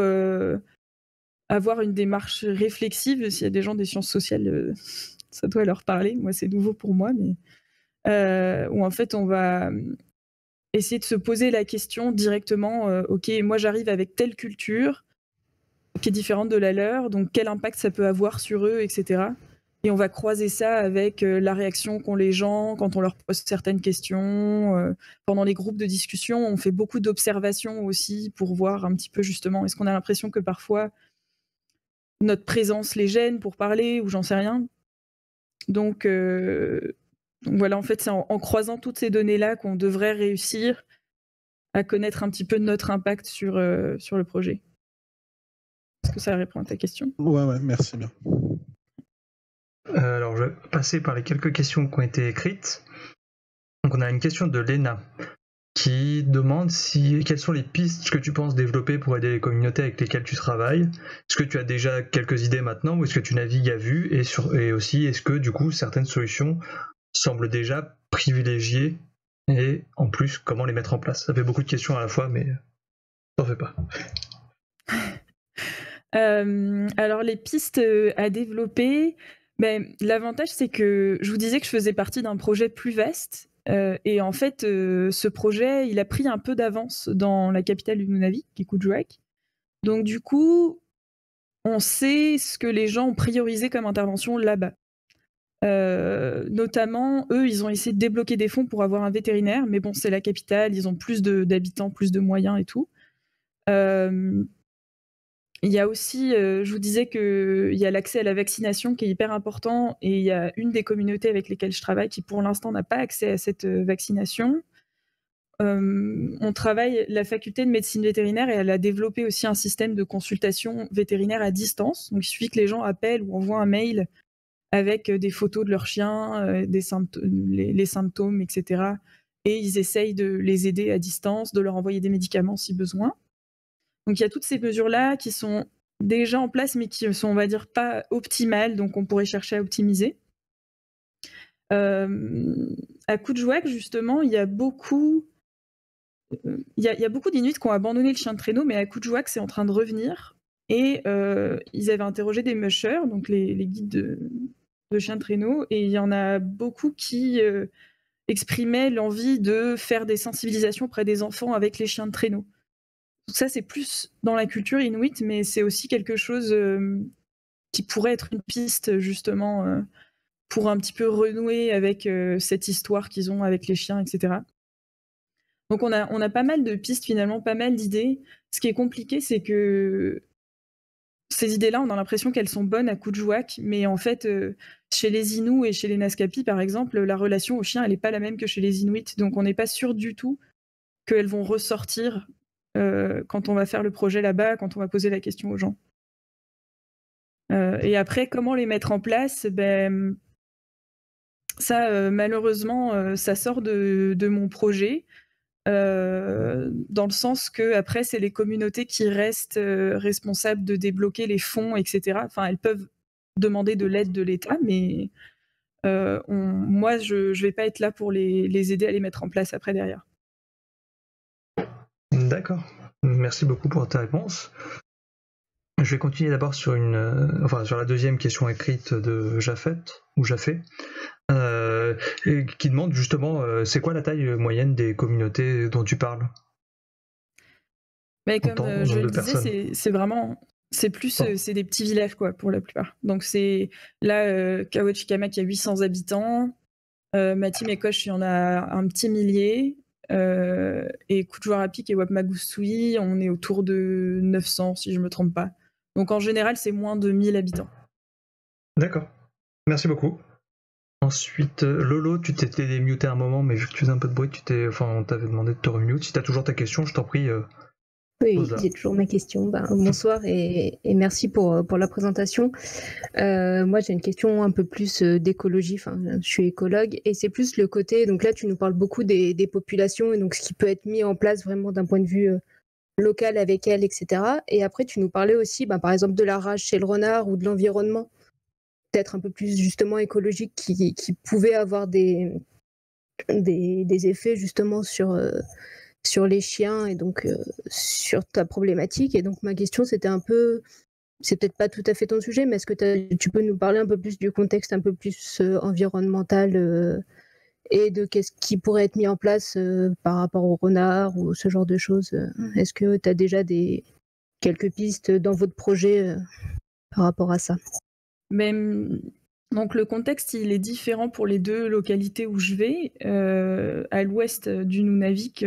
B: avoir une démarche réflexive. S'il y a des gens des sciences sociales, ça doit leur parler. Moi, c'est nouveau pour moi, mais où en fait, on va essayer de se poser la question directement. Ok, moi, j'arrive avec telle culture qui est différente de la leur, donc quel impact ça peut avoir sur eux, etc. Et on va croiser ça avec la réaction qu'ont les gens quand on leur pose certaines questions. Pendant les groupes de discussion, on fait beaucoup d'observations aussi pour voir un petit peu justement, est-ce qu'on a l'impression que parfois notre présence les gêne pour parler ou j'en sais rien. Donc voilà, en fait, c'est en croisant toutes ces données-là qu'on devrait réussir à connaître un petit peu notre impact sur le projet. Est-ce que ça répond à ta question?
D: Ouais, merci bien.
A: Alors, je vais passer par les quelques questions qui ont été écrites. Donc, on a une question de Léna qui demande quelles sont les pistes que tu penses développer pour aider les communautés avec lesquelles tu travailles. Est-ce que tu as déjà quelques idées maintenant ou est-ce que tu navigues à vue et aussi est-ce que du coup certaines solutions semblent déjà privilégiées et en plus comment les mettre en place? Ça fait beaucoup de questions à la fois mais t'en fais pas.
B: Alors les pistes à développer, l'avantage c'est que je vous disais que je faisais partie d'un projet plus vaste et en fait ce projet il a pris un peu d'avance dans la capitale du Nunavik, qui est Kuujjuaq. Donc du coup on sait ce que les gens ont priorisé comme intervention là-bas. Notamment, eux, ils ont essayé de débloquer des fonds pour avoir un vétérinaire, mais bon, c'est la capitale, ils ont plus d'habitants, plus de moyens et tout. Il y a aussi, je vous disais qu'il y a l'accès à la vaccination qui est hyper important, et il y a une des communautés avec lesquelles je travaille qui pour l'instant n'a pas accès à cette vaccination. On travaille, la faculté de médecine vétérinaire, et elle a développé aussi un système de consultation vétérinaire à distance. Donc il suffit que les gens appellent ou envoient un mail avec des photos de leurs chiens, les symptômes, etc. Et ils essayent de les aider à distance, de leur envoyer des médicaments si besoin. Donc il y a toutes ces mesures-là qui sont déjà en place, mais qui sont, on va dire, pas optimales, donc on pourrait chercher à optimiser. À Coudjouac, justement, il y a beaucoup d'Inuits qui ont abandonné le chien de traîneau, mais à Coudjouac, c'est en train de revenir. Et ils avaient interrogé des mushers, donc les guides de chiens de traîneau, et il y en a beaucoup qui exprimaient l'envie de faire des sensibilisations auprès des enfants avec les chiens de traîneau. Donc ça, c'est plus dans la culture inuite, mais c'est aussi quelque chose qui pourrait être une piste, justement, pour un petit peu renouer avec cette histoire qu'ils ont avec les chiens, etc. Donc on a pas mal de pistes, finalement, pas mal d'idées. Ce qui est compliqué, c'est que ces idées-là, on a l'impression qu'elles sont bonnes à Coudjouac, mais en fait, chez les Inuits et chez les Naskapi, par exemple, la relation aux chiens, elle n'est pas la même que chez les Inuits. Donc on n'est pas sûr du tout qu'elles vont ressortir quand on va faire le projet là-bas, quand on va poser la question aux gens. Et après, comment les mettre en place? Ça, malheureusement, ça sort de mon projet, dans le sens que après, c'est les communautés qui restent responsables de débloquer les fonds, etc. Enfin, elles peuvent demander de l'aide de l'État, mais moi, je vais pas être là pour les aider à les mettre en place après derrière.
A: D'accord. Merci beaucoup pour ta réponse. Je vais continuer d'abord sur sur la deuxième question écrite de Jafet, qui demande justement c'est quoi la taille moyenne des communautés dont tu parles?
B: Mais comme je le disais, c'est des petits villages, quoi, pour la plupart. Donc c'est là, Kawachikamak, il y a 800 habitants, Matimekosh, il y en a un petit millier, et Kujuarapik et Wapmagoussoui, on est autour de 900 si je me trompe pas. Donc en général, c'est moins de 1000 habitants.
A: D'accord, merci beaucoup. Ensuite, Lolo, tu t'étais démuté un moment, mais vu que tu faisais un peu de bruit, on t'avait demandé de te remute. Si tu as toujours ta question, je t'en prie.
F: Oui, j'ai toujours ma question. Bonsoir et merci pour la présentation. Moi, j'ai une question un peu plus d'écologie. Je suis écologue et c'est plus le côté. Donc là, tu nous parles beaucoup des populations et donc ce qui peut être mis en place vraiment d'un point de vue local avec elles, etc. Et après, tu nous parlais aussi, par exemple, de la rage chez le renard ou de l'environnement, peut-être un peu plus justement écologique, qui pouvait avoir des effets justement sur les chiens et donc sur ta problématique. Et donc ma question, c'était un peu, c'est peut-être pas tout à fait ton sujet, mais est-ce que tu peux nous parler un peu plus du contexte un peu plus environnemental et de qu'est-ce qui pourrait être mis en place par rapport au renard ou ce genre de choses? Est-ce que tu as déjà quelques pistes dans votre projet par rapport à ça?
B: Donc le contexte, il est différent pour les deux localités où je vais. À l'ouest du Nunavik,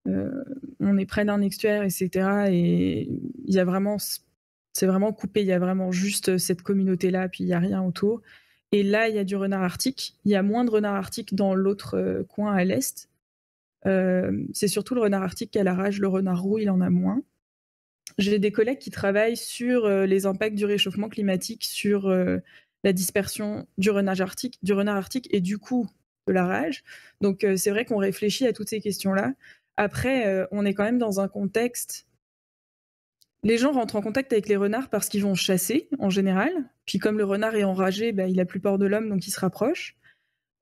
B: on est près d'un estuaire, etc. Et c'est vraiment coupé. Il y a vraiment juste cette communauté-là, puis il n'y a rien autour. Et là, il y a du renard arctique. Il y a moins de renard arctique dans l'autre coin à l'est. C'est surtout le renard arctique qui a la rage. Le renard roux, il en a moins. J'ai des collègues qui travaillent sur les impacts du réchauffement climatique sur la dispersion du renard arctique et du coup de la rage. Donc c'est vrai qu'on réfléchit à toutes ces questions-là. Après, on est quand même dans un contexte... Les gens rentrent en contact avec les renards parce qu'ils vont chasser en général. Puis comme le renard est enragé, il a plus peur de l'homme, donc il se rapproche.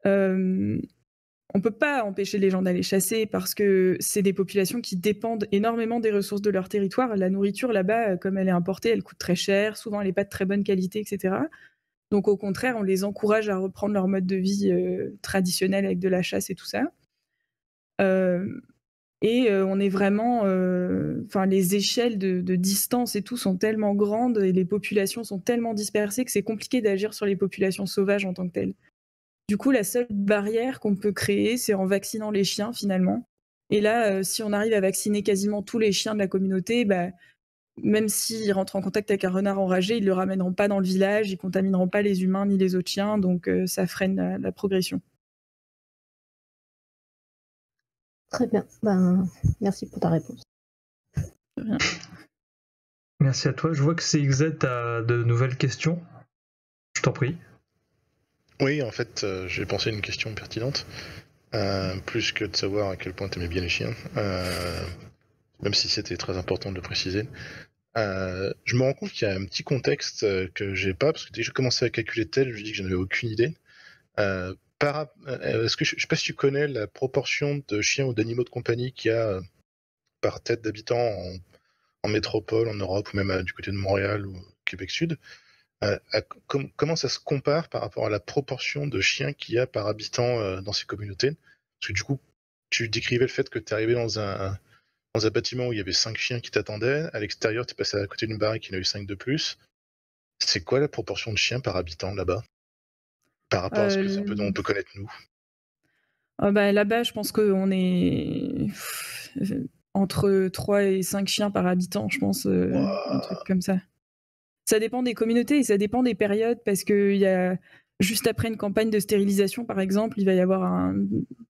B: On ne peut pas empêcher les gens d'aller chasser parce que c'est des populations qui dépendent énormément des ressources de leur territoire. La nourriture là-bas, comme elle est importée, elle coûte très cher, souvent elle n'est pas de très bonne qualité, etc. Donc au contraire, on les encourage à reprendre leur mode de vie traditionnel avec de la chasse et tout ça. On est vraiment... les échelles de distance et tout sont tellement grandes et les populations sont tellement dispersées que c'est compliqué d'agir sur les populations sauvages en tant que telles. Du coup, la seule barrière qu'on peut créer, c'est en vaccinant les chiens, finalement. Et là, si on arrive à vacciner quasiment tous les chiens de la communauté, même s'ils rentrent en contact avec un renard enragé, ils le ramèneront pas dans le village, ils contamineront pas les humains ni les autres chiens, donc ça freine la progression.
F: Très bien. Merci pour ta réponse.
B: De rien.
A: Merci à toi. Je vois que CXZ a de nouvelles questions. Je t'en prie.
C: Oui, en fait, j'ai pensé à une question pertinente. Plus que de savoir à quel point tu aimais bien les chiens, même si c'était très important de le préciser. Je me rends compte qu'il y a un petit contexte que j'ai pas, parce que dès que j'ai commencé à calculer tel, je me dis que je n'avais aucune idée. Est-ce que je sais pas si tu connais la proportion de chiens ou d'animaux de compagnie qu'il y a par tête d'habitant en métropole, en Europe, ou même du côté de Montréal ou Québec Sud. Comment ça se compare par rapport à la proportion de chiens qu'il y a par habitant dans ces communautés? Parce que du coup, tu décrivais le fait que tu es arrivé dans un bâtiment où il y avait 5 chiens qui t'attendaient. À l'extérieur, tu es passé à côté d'une baraque, il y en a eu 5 de plus. C'est quoi la proportion de chiens par habitant là-bas? Par rapport à ce que on peut connaître nous?
B: Là-bas, je pense qu'on est entre 3 et 5 chiens par habitant, je pense, un truc comme ça. Ça dépend des communautés et ça dépend des périodes, parce que juste après une campagne de stérilisation, par exemple, il va y avoir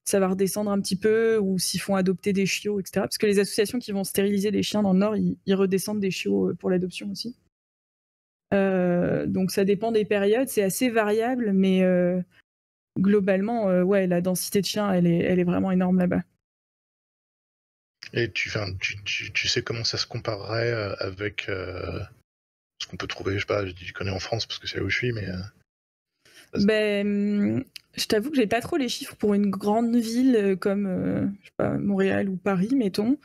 B: ça va redescendre un petit peu, ou s'ils font adopter des chiots, etc. Parce que les associations qui vont stériliser les chiens dans le Nord, ils redescendent des chiots pour l'adoption aussi. Donc ça dépend des périodes, c'est assez variable, mais globalement, la densité de chiens, elle est vraiment énorme là-bas.
C: Et tu sais comment ça se comparerait avec ce qu'on peut trouver, je sais pas, je connais en France parce que c'est là où je suis, mais...
B: Je t'avoue que j'ai pas trop les chiffres pour une grande ville comme je sais pas, Montréal ou Paris, mettons.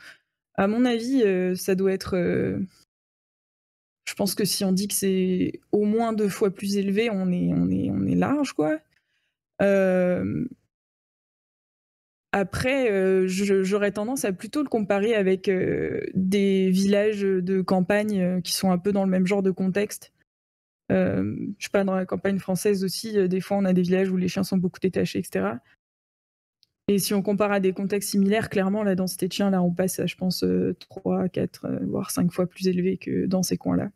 B: À mon avis, ça doit être... je pense que si on dit que c'est au moins 2 fois plus élevé, on est large, quoi. Après, j'aurais tendance à plutôt le comparer avec des villages de campagne qui sont un peu dans le même genre de contexte. Je sais pas, dans la campagne française aussi, des fois on a des villages où les chiens sont beaucoup détachés, etc. Et si on compare à des contextes similaires, clairement la densité de chiens, là on passe à, je pense, 3, 4, voire 5 fois plus élevée que dans ces coins-là.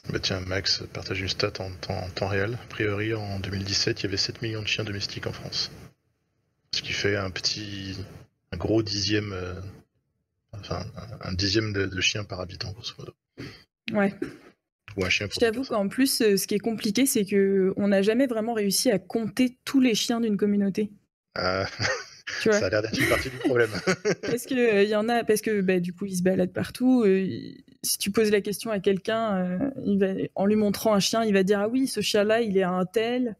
C: Bah tiens, Max partage une stat en temps réel. A priori, en 2017, il y avait 7 millions de chiens domestiques en France. Ce qui fait un gros dixième, un dixième de chiens par habitant, grosso modo.
B: Ouais.
C: Ou un chien pour
B: Je t'avoue qu'en plus, ce qui est compliqué, c'est qu'on n'a jamais vraiment réussi à compter tous les chiens d'une communauté. Tu vois,
C: ça a l'air d'être une partie du problème.
B: Parce que y en a, parce que du coup, ils se baladent partout. Si tu poses la question à quelqu'un, en lui montrant un chien, il va dire ah oui, ce chien-là, il est à un tel.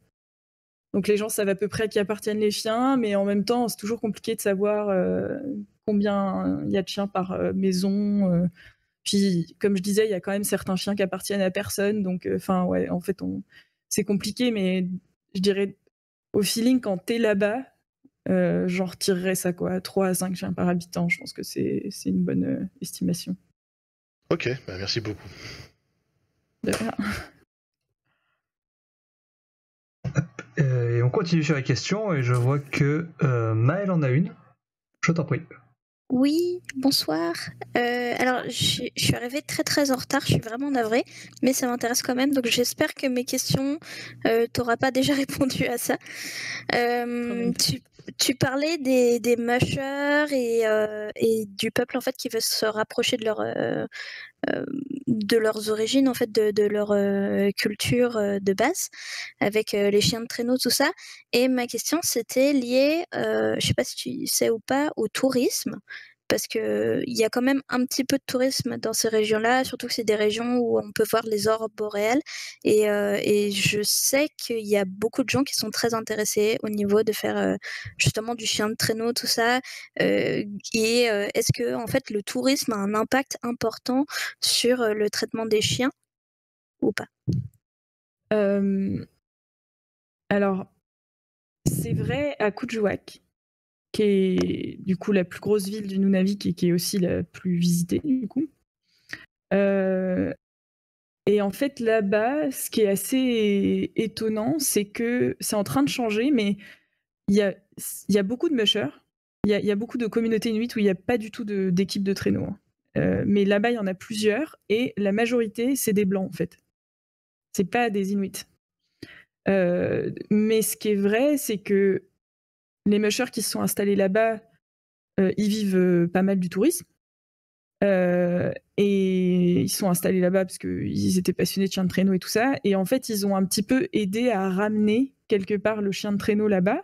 B: Donc les gens savent à peu près à qui appartiennent les chiens, mais en même temps, c'est toujours compliqué de savoir combien il y a de chiens par maison. Puis, comme je disais, il y a quand même certains chiens qui appartiennent à personne. Donc, en fait, c'est compliqué, mais je dirais, au feeling, quand t'es là-bas, j'en retirerais ça, quoi. 3 à 5 chiens par habitant. Je pense que c'est une bonne estimation.
C: Ok, merci beaucoup.
B: De rien.
A: Et on continue sur les questions, et je vois que Maëlle en a une. Je t'en prie.
G: Oui, bonsoir. Alors, je suis arrivée très très en retard, je suis vraiment navrée, mais ça m'intéresse quand même, donc j'espère que mes questions, t'auras pas déjà répondu à ça. Tu parlais des mushers et du peuple en fait qui veut se rapprocher de leurs origines, en fait, de leur culture de base, avec les chiens de traîneau, tout ça. Et ma question, c'était lié, je sais pas si tu sais ou pas, au tourisme, parce qu'il y a quand même un petit peu de tourisme dans ces régions-là, surtout que c'est des régions où on peut voir les aurores boréales. Et je sais qu'il y a beaucoup de gens qui sont très intéressés au niveau de faire justement du chien de traîneau, tout ça. Est-ce que en fait le tourisme a un impact important sur le traitement des chiens ou pas?
B: Alors, c'est vrai à Kuujjuaq, qui est du coup la plus grosse ville du Nunavik et qui est aussi la plus visitée du coup. Et en fait là-bas, ce qui est assez étonnant, c'est que c'est en train de changer, mais il y a beaucoup de mushers. Il y a beaucoup de communautés inuites où il n'y a pas du tout d'équipe de traîneau. mais là-bas, il y en a plusieurs, et la majorité, c'est des Blancs, en fait. C'est pas des Inuits. Mais ce qui est vrai, c'est que les mushers qui se sont installés là-bas, ils vivent pas mal du tourisme. Et ils sont installés là-bas parce qu'ils étaient passionnés de chiens de traîneau et tout ça. Et en fait, ils ont un petit peu aidé à ramener quelque part le chien de traîneau là-bas.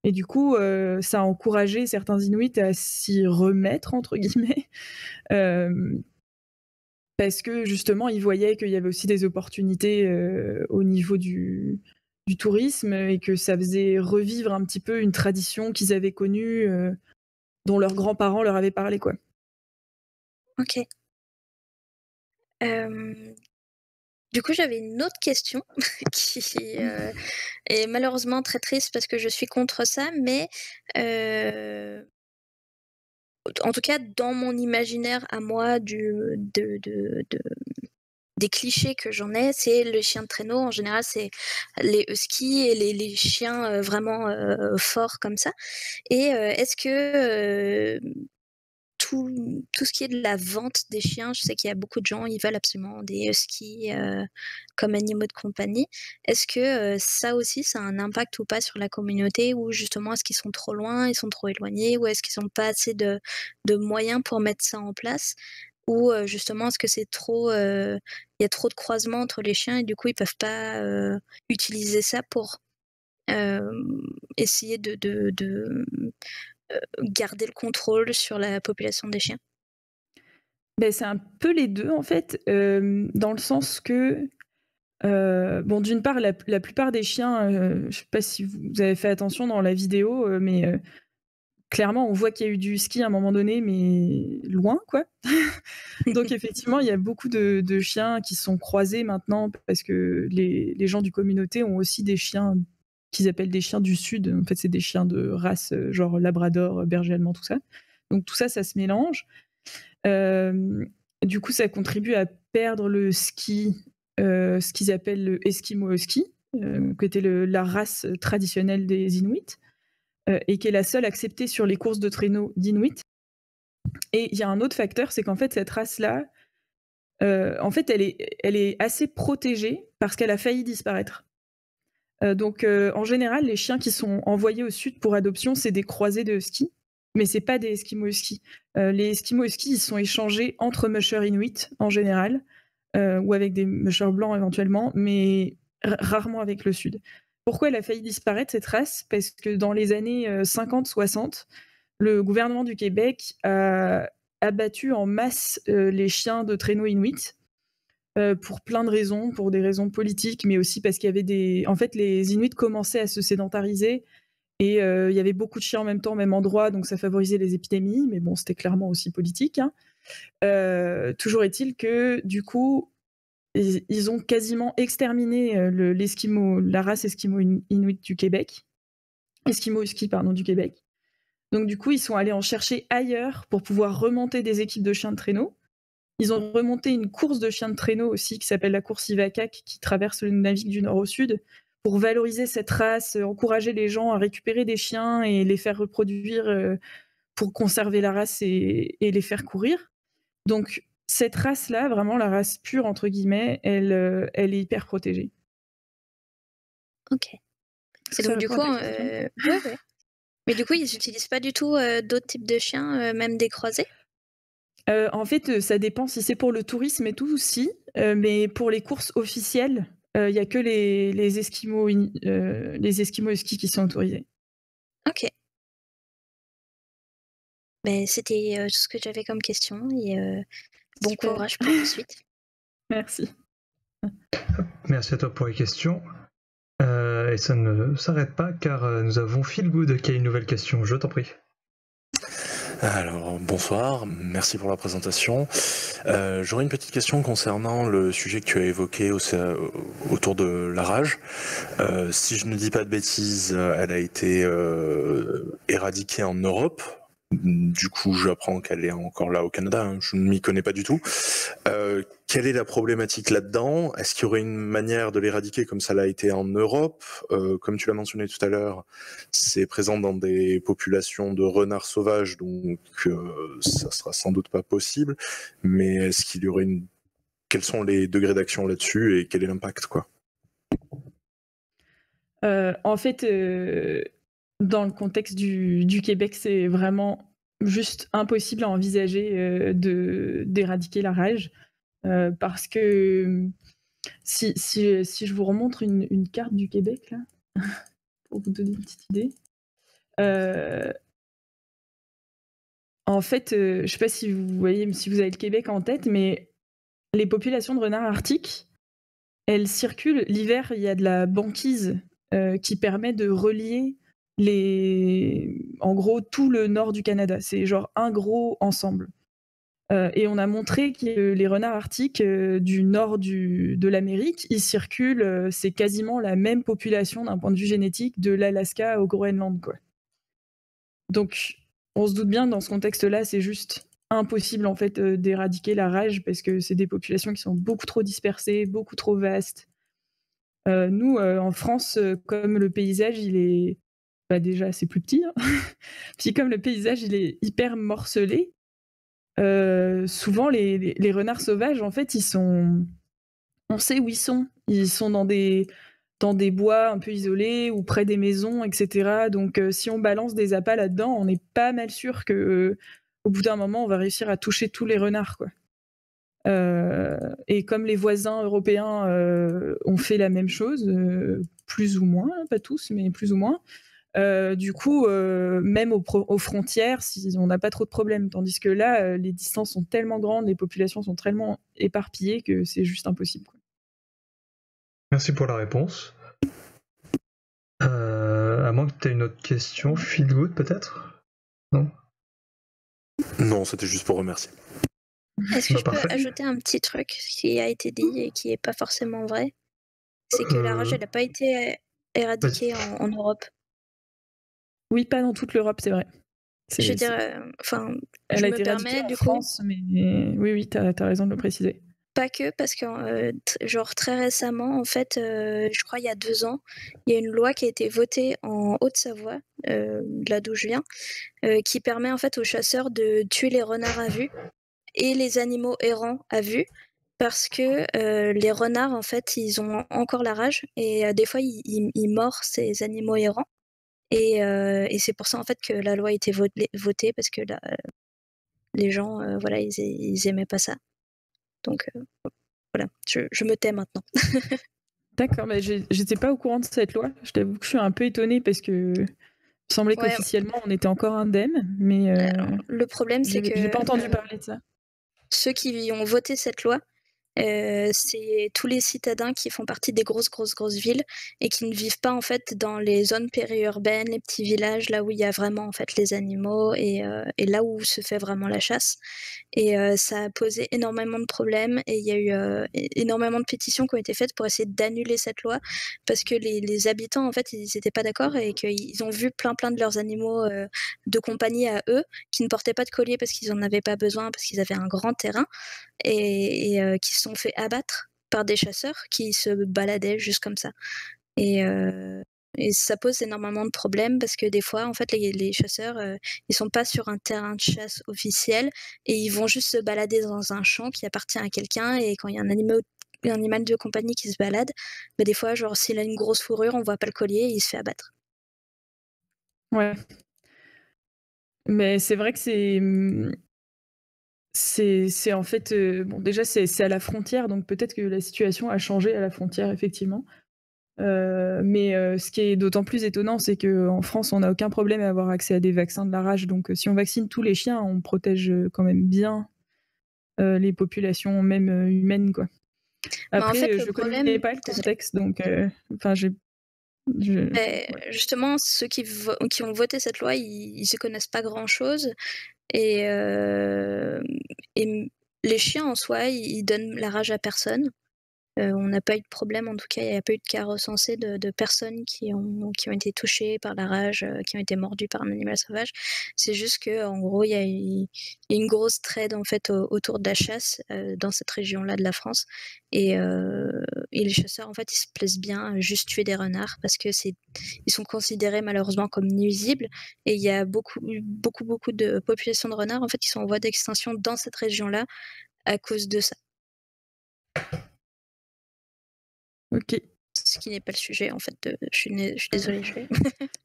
B: Et du coup, ça a encouragé certains Inuits à s'y remettre, entre guillemets. Parce que justement, ils voyaient qu'il y avait aussi des opportunités au niveau du tourisme et que ça faisait revivre un petit peu une tradition qu'ils avaient connue, dont leurs grands-parents leur avaient parlé, quoi.
G: Ok. Du coup, j'avais une autre question qui est malheureusement très triste parce que je suis contre ça, mais en tout cas, dans mon imaginaire à moi, des clichés que j'en ai, c'est le chien de traîneau. En général, c'est les huskies et les chiens vraiment forts comme ça. Et est-ce que tout ce qui est de la vente des chiens, je sais qu'il y a beaucoup de gens, ils veulent absolument des huskies comme animaux de compagnie. Est-ce que ça aussi, ça a un impact ou pas sur la communauté, ou justement, est-ce qu'ils sont trop loin, ils sont trop éloignés, ou est-ce qu'ils n'ont pas assez de moyens pour mettre ça en place, ou justement, est-ce que c'est trop, il y a trop de croisements entre les chiens et du coup, ils peuvent pas utiliser ça pour essayer de garder le contrôle sur la population des chiens?
B: Ben, c'est un peu les deux, en fait, dans le sens que, bon, d'une part, la plupart des chiens, je ne sais pas si vous avez fait attention dans la vidéo, mais clairement, on voit qu'il y a eu du ski à un moment donné, mais loin, quoi. Donc effectivement, il y a beaucoup de chiens qui sont croisés maintenant parce que les gens du communauté ont aussi des chiens qu'ils appellent des chiens du sud. En fait, c'est des chiens de race genre labrador, berger allemand, tout ça. Donc tout ça, ça se mélange. Du coup, ça contribue à perdre le ski, ce qu'ils appellent le Eskimo Husky, qui était la race traditionnelle des Inuits, et qui est la seule acceptée sur les courses de traîneau d'Inuits. Et il y a un autre facteur, c'est qu'en fait, cette race-là, en fait, elle est assez protégée parce qu'elle a failli disparaître. Donc, en général, les chiens qui sont envoyés au sud pour adoption, c'est des croisés de husky, mais c'est pas des Eskimo Husky. Les Eskimo Husky, ils sont échangés entre mushers inuits en général, ou avec des mushers blancs éventuellement, mais rarement avec le sud. Pourquoi elle a failli disparaître, cette race? Parce que dans les années 50-60, le gouvernement du Québec a abattu en masse les chiens de traîneau inuits, pour plein de raisons, pour des raisons politiques, mais aussi parce qu'il y avait en fait, les Inuits commençaient à se sédentariser et il y avait beaucoup de chiens en même temps, au même endroit, donc ça favorisait les épidémies, mais bon, c'était clairement aussi politique, hein. Toujours est-il que, du coup, ils ont quasiment exterminé la race Eskimo Inuit du Québec. Eskimo Husky, pardon, du Québec. Donc du coup, ils sont allés en chercher ailleurs pour pouvoir remonter des équipes de chiens de traîneau. Ils ont remonté une course de chiens de traîneau aussi qui s'appelle la course Ivakak, qui traverse le Nunavik du nord au sud, pour valoriser cette race, encourager les gens à récupérer des chiens et les faire reproduire pour conserver la race et les faire courir. Donc cette race-là, vraiment la race pure, entre guillemets, elle est hyper protégée.
G: Ok. Et donc du coup, ouais. Mais du coup, ils n'utilisent pas du tout d'autres types de chiens, même des croisés?
B: En fait, ça dépend si c'est pour le tourisme et tout aussi, mais pour les courses officielles, il n'y a que les Eskimo Husky qui sont autorisés.
G: Ok. Ben, c'était tout ce que j'avais comme question, et bon
B: Super.
G: courage pour la suite.
B: Merci.
A: Merci à toi pour les questions. Et ça ne s'arrête pas car nous avons Phil Good qui a une nouvelle question. Je t'en prie.
H: Alors, bonsoir, merci pour la présentation. J'aurais une petite question concernant le sujet que tu as évoqué autour de la rage. Si je ne dis pas de bêtises, elle a été éradiquée en Europe, Du coup, j'apprends qu'elle est encore là au Canada, hein, je ne m'y connais pas du tout. Quelle est la problématique là-dedans? Est-ce qu'il y aurait une manière de l'éradiquer comme ça l'a été en Europe? Comme tu l'as mentionné tout à l'heure, c'est présent dans des populations de renards sauvages, donc ça sera sans doute pas possible. Mais est-ce qu'il y aurait quels sont les degrés d'action là-dessus et quel est l'impact, quoi?
B: En fait, dans le contexte du Québec, c'est vraiment juste impossible à envisager d'éradiquer la rage. Parce que si je vous remontre une carte du Québec, là, pour vous donner une petite idée. En fait, je ne sais pas si vous avez le Québec en tête, mais les populations de renards arctiques, elles circulent. L'hiver, il y a de la banquise qui permet de relier en gros tout le nord du Canada. C'est genre un gros ensemble. Et on a montré que les renards arctiques du nord de l'Amérique, ils circulent, c'est quasiment la même population d'un point de vue génétique de l'Alaska au Groenland, quoi. Donc, on se doute bien que dans ce contexte-là, c'est juste impossible en fait d'éradiquer la rage parce que c'est des populations qui sont beaucoup trop dispersées, beaucoup trop vastes. Nous, en France, comme le paysage, il est déjà c'est plus petit, hein. Puis comme le paysage, il est hyper morcelé. Souvent, les renards sauvages, en fait, on sait où ils sont. Ils sont dans des bois un peu isolés ou près des maisons, etc. Donc, si on balance des appâts là-dedans, on est pas mal sûr que, au bout d'un moment, on va réussir à toucher tous les renards, quoi. Et comme les voisins européens ont fait la même chose, plus ou moins, pas tous, mais plus ou moins. Du coup, même aux frontières, on n'a pas trop de problèmes. Tandis que là, les distances sont tellement grandes, les populations sont tellement éparpillées que c'est juste impossible, quoi.
A: Merci pour la réponse. À moins que tu aies une autre question, Feelgood peut-être? Non?
H: Non, c'était juste pour remercier.
G: Est-ce que je peux ajouter un petit truc qui a été dit et qui n'est pas forcément vrai? C'est que la rage, elle n'a pas été éradiquée en Europe.
B: Oui, pas dans toute l'Europe, c'est vrai.
G: Je veux dire,
B: elle a été éradiquée en France, mais oui, t'as raison de le préciser.
G: Pas que, parce que genre très récemment, en fait, je crois il y a 2 ans, il y a une loi qui a été votée en Haute-Savoie, là d'où je viens, qui permet en fait aux chasseurs de tuer les renards à vue et les animaux errants à vue, parce que les renards, en fait, ils ont encore la rage et des fois ils mordent ces animaux errants. Et c'est pour ça en fait que la loi a été votée, parce que les gens, voilà, ils aimaient pas ça. Donc voilà, je me tais maintenant.
B: D'accord, mais j'étais pas au courant de cette loi. Je t'avoue que je suis un peu étonnée parce que il semblait qu'officiellement on était encore indemne, mais
G: alors, le problème c'est que
B: j'ai pas entendu parler de ça.
G: Ceux qui ont voté cette loi, c'est tous les citadins qui font partie des grosses villes et qui ne vivent pas en fait dans les zones périurbaines, les petits villages, là où il y a vraiment en fait les animaux et là où se fait vraiment la chasse. Et ça a posé énormément de problèmes et il y a eu énormément de pétitions qui ont été faites pour essayer d'annuler cette loi, parce que les habitants en fait ils n'étaient pas d'accord et qu'ils ont vu plein de leurs animaux de compagnie à eux qui ne portaient pas de collier parce qu'ils en avaient pas besoin, parce qu'ils avaient un grand terrain, et qui se sont fait abattre par des chasseurs qui se baladaient juste comme ça. Et ça pose énormément de problèmes parce que des fois, en fait, les chasseurs, ils sont pas sur un terrain de chasse officiel et ils vont juste se balader dans un champ qui appartient à quelqu'un, et quand il y a un animal de compagnie qui se balade, bah, des fois, genre s'il a une grosse fourrure, on voit pas le collier et il se fait abattre.
B: Ouais. Mais c'est vrai que c'est en fait bon, déjà c'est à la frontière, donc peut-être que la situation a changé à la frontière, effectivement. Mais ce qui est d'autant plus étonnant, c'est qu'en France, on n'a aucun problème à avoir accès à des vaccins de la rage. Donc si on vaccine tous les chiens, on protège quand même bien les populations même humaines, quoi. Après,
G: en fait,
B: je connais pas le contexte, donc
G: justement, ceux qui ont voté cette loi, ils ne connaissent pas grand-chose. Et les chiens, en soi, ils donnent la rage à personne. On n'a pas eu de problème, en tout cas, il n'y a pas eu de cas recensés de personnes qui ont été touchées par la rage, qui ont été mordues par un animal sauvage. C'est juste qu'en gros, il y a une grosse trade en fait autour de la chasse dans cette région-là de la France. Et les chasseurs, en fait, ils se plaisent bien à juste tuer des renards parce que ils sont considérés malheureusement comme nuisibles. Et il y a beaucoup de populations de renards en fait qui sont en voie d'extinction dans cette région-là à cause de ça.
B: Ok.
G: Ce qui n'est pas le sujet, en fait. Je suis désolée.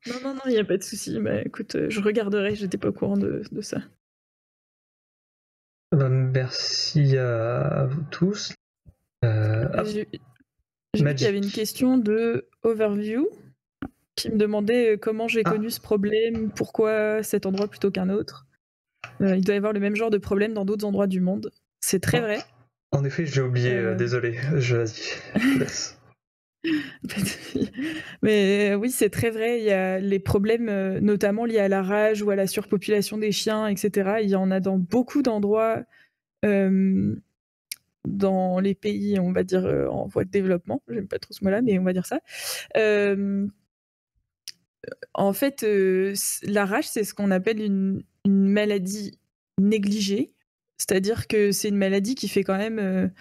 B: Non, il n'y a pas de souci. Bah, écoute, je regarderai, j'étais pas au courant de ça.
A: Merci à vous tous.
B: J'ai vu qu'il y avait une question de Overview qui me demandait comment j'ai connu ce problème, pourquoi cet endroit plutôt qu'un autre. Il doit y avoir le même genre de problème dans d'autres endroits du monde. C'est très vrai.
A: En effet, j'ai oublié, désolé, je laisse.
B: Mais oui, c'est très vrai. Il y a les problèmes, notamment liés à la rage ou à la surpopulation des chiens, etc. Il y en a dans beaucoup d'endroits dans les pays, on va dire, en voie de développement. J'aime pas trop ce mot-là, mais on va dire ça. En fait, la rage, c'est ce qu'on appelle une maladie négligée. C'est-à-dire que c'est une maladie qui fait quand même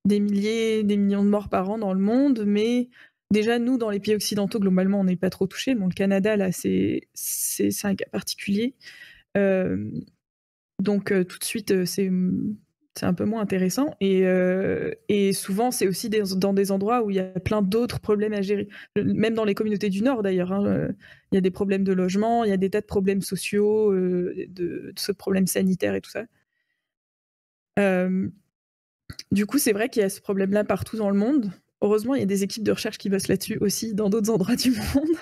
B: des millions de morts par an dans le monde, mais déjà, nous, dans les pays occidentaux, globalement, on n'est pas trop touchés. Bon, le Canada, là, c'est un cas particulier. Donc, tout de suite, c'est un peu moins intéressant. Et souvent, c'est aussi dans des endroits où il y a plein d'autres problèmes à gérer. Même dans les communautés du Nord, d'ailleurs. Il y a des problèmes de logement, il y a des tas de problèmes sociaux, de ce problème sanitaire et tout ça. Du coup, c'est vrai qu'il y a ce problème-là partout dans le monde. Heureusement, il y a des équipes de recherche qui bossent là-dessus aussi dans d'autres endroits du monde.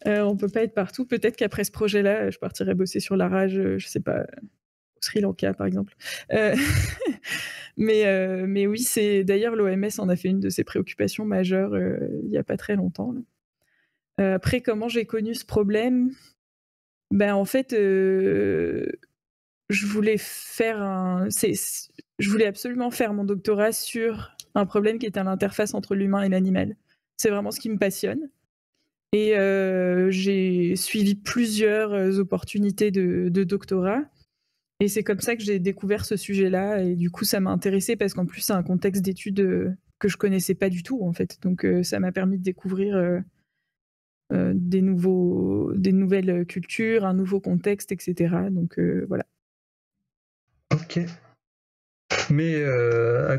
B: On peut pas être partout. Peut-être qu'après ce projet-là, je partirai bosser sur la rage, je sais pas, au Sri Lanka par exemple. Mais oui, c'est d'ailleurs l'OMS en a fait une de ses préoccupations majeures il y a pas très longtemps. Après, comment j'ai connu ce problème ? Ben en fait, je voulais absolument faire mon doctorat sur un problème qui était à l'interface entre l'humain et l'animal. C'est vraiment ce qui me passionne. Et j'ai suivi plusieurs opportunités de doctorat. Et c'est comme ça que j'ai découvert ce sujet-là. Et du coup, ça m'a intéressée parce qu'en plus, c'est un contexte d'études que je connaissais pas du tout, en fait. Donc, ça m'a permis de découvrir des nouvelles cultures, un nouveau contexte, etc. Donc, voilà.
A: Ok. Mais à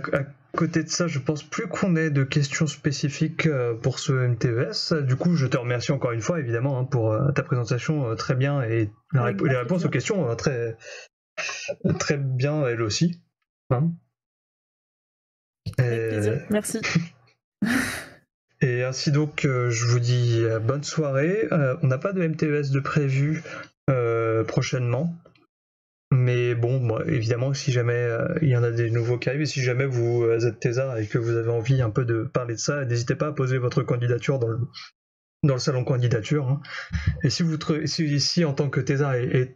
A: côté de ça, je pense plus qu'on ait de questions spécifiques pour ce MTES. Du coup, je te remercie encore une fois, évidemment, pour ta présentation très bien et les réponses aux questions très, très bien, elles aussi.
B: Avec plaisir, merci.
A: Et ainsi donc, je vous dis bonne soirée. On n'a pas de MTES de prévu prochainement. Mais bon, moi, évidemment, si jamais il y en a des nouveaux qui arrivent, et si jamais vous êtes thésard et que vous avez envie un peu de parler de ça, n'hésitez pas à poser votre candidature dans le salon candidature. Et si en tant que thésard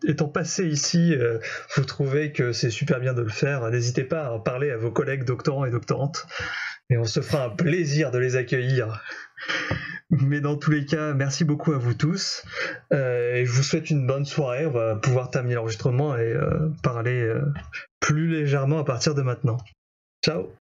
A: étant passé ici, vous trouvez que c'est super bien de le faire, n'hésitez pas à en parler à vos collègues doctorants et doctorantes. Et on se fera un plaisir de les accueillir. Mais dans tous les cas, merci beaucoup à vous tous. Et je vous souhaite une bonne soirée. On va pouvoir terminer l'enregistrement et parler plus légèrement à partir de maintenant. Ciao!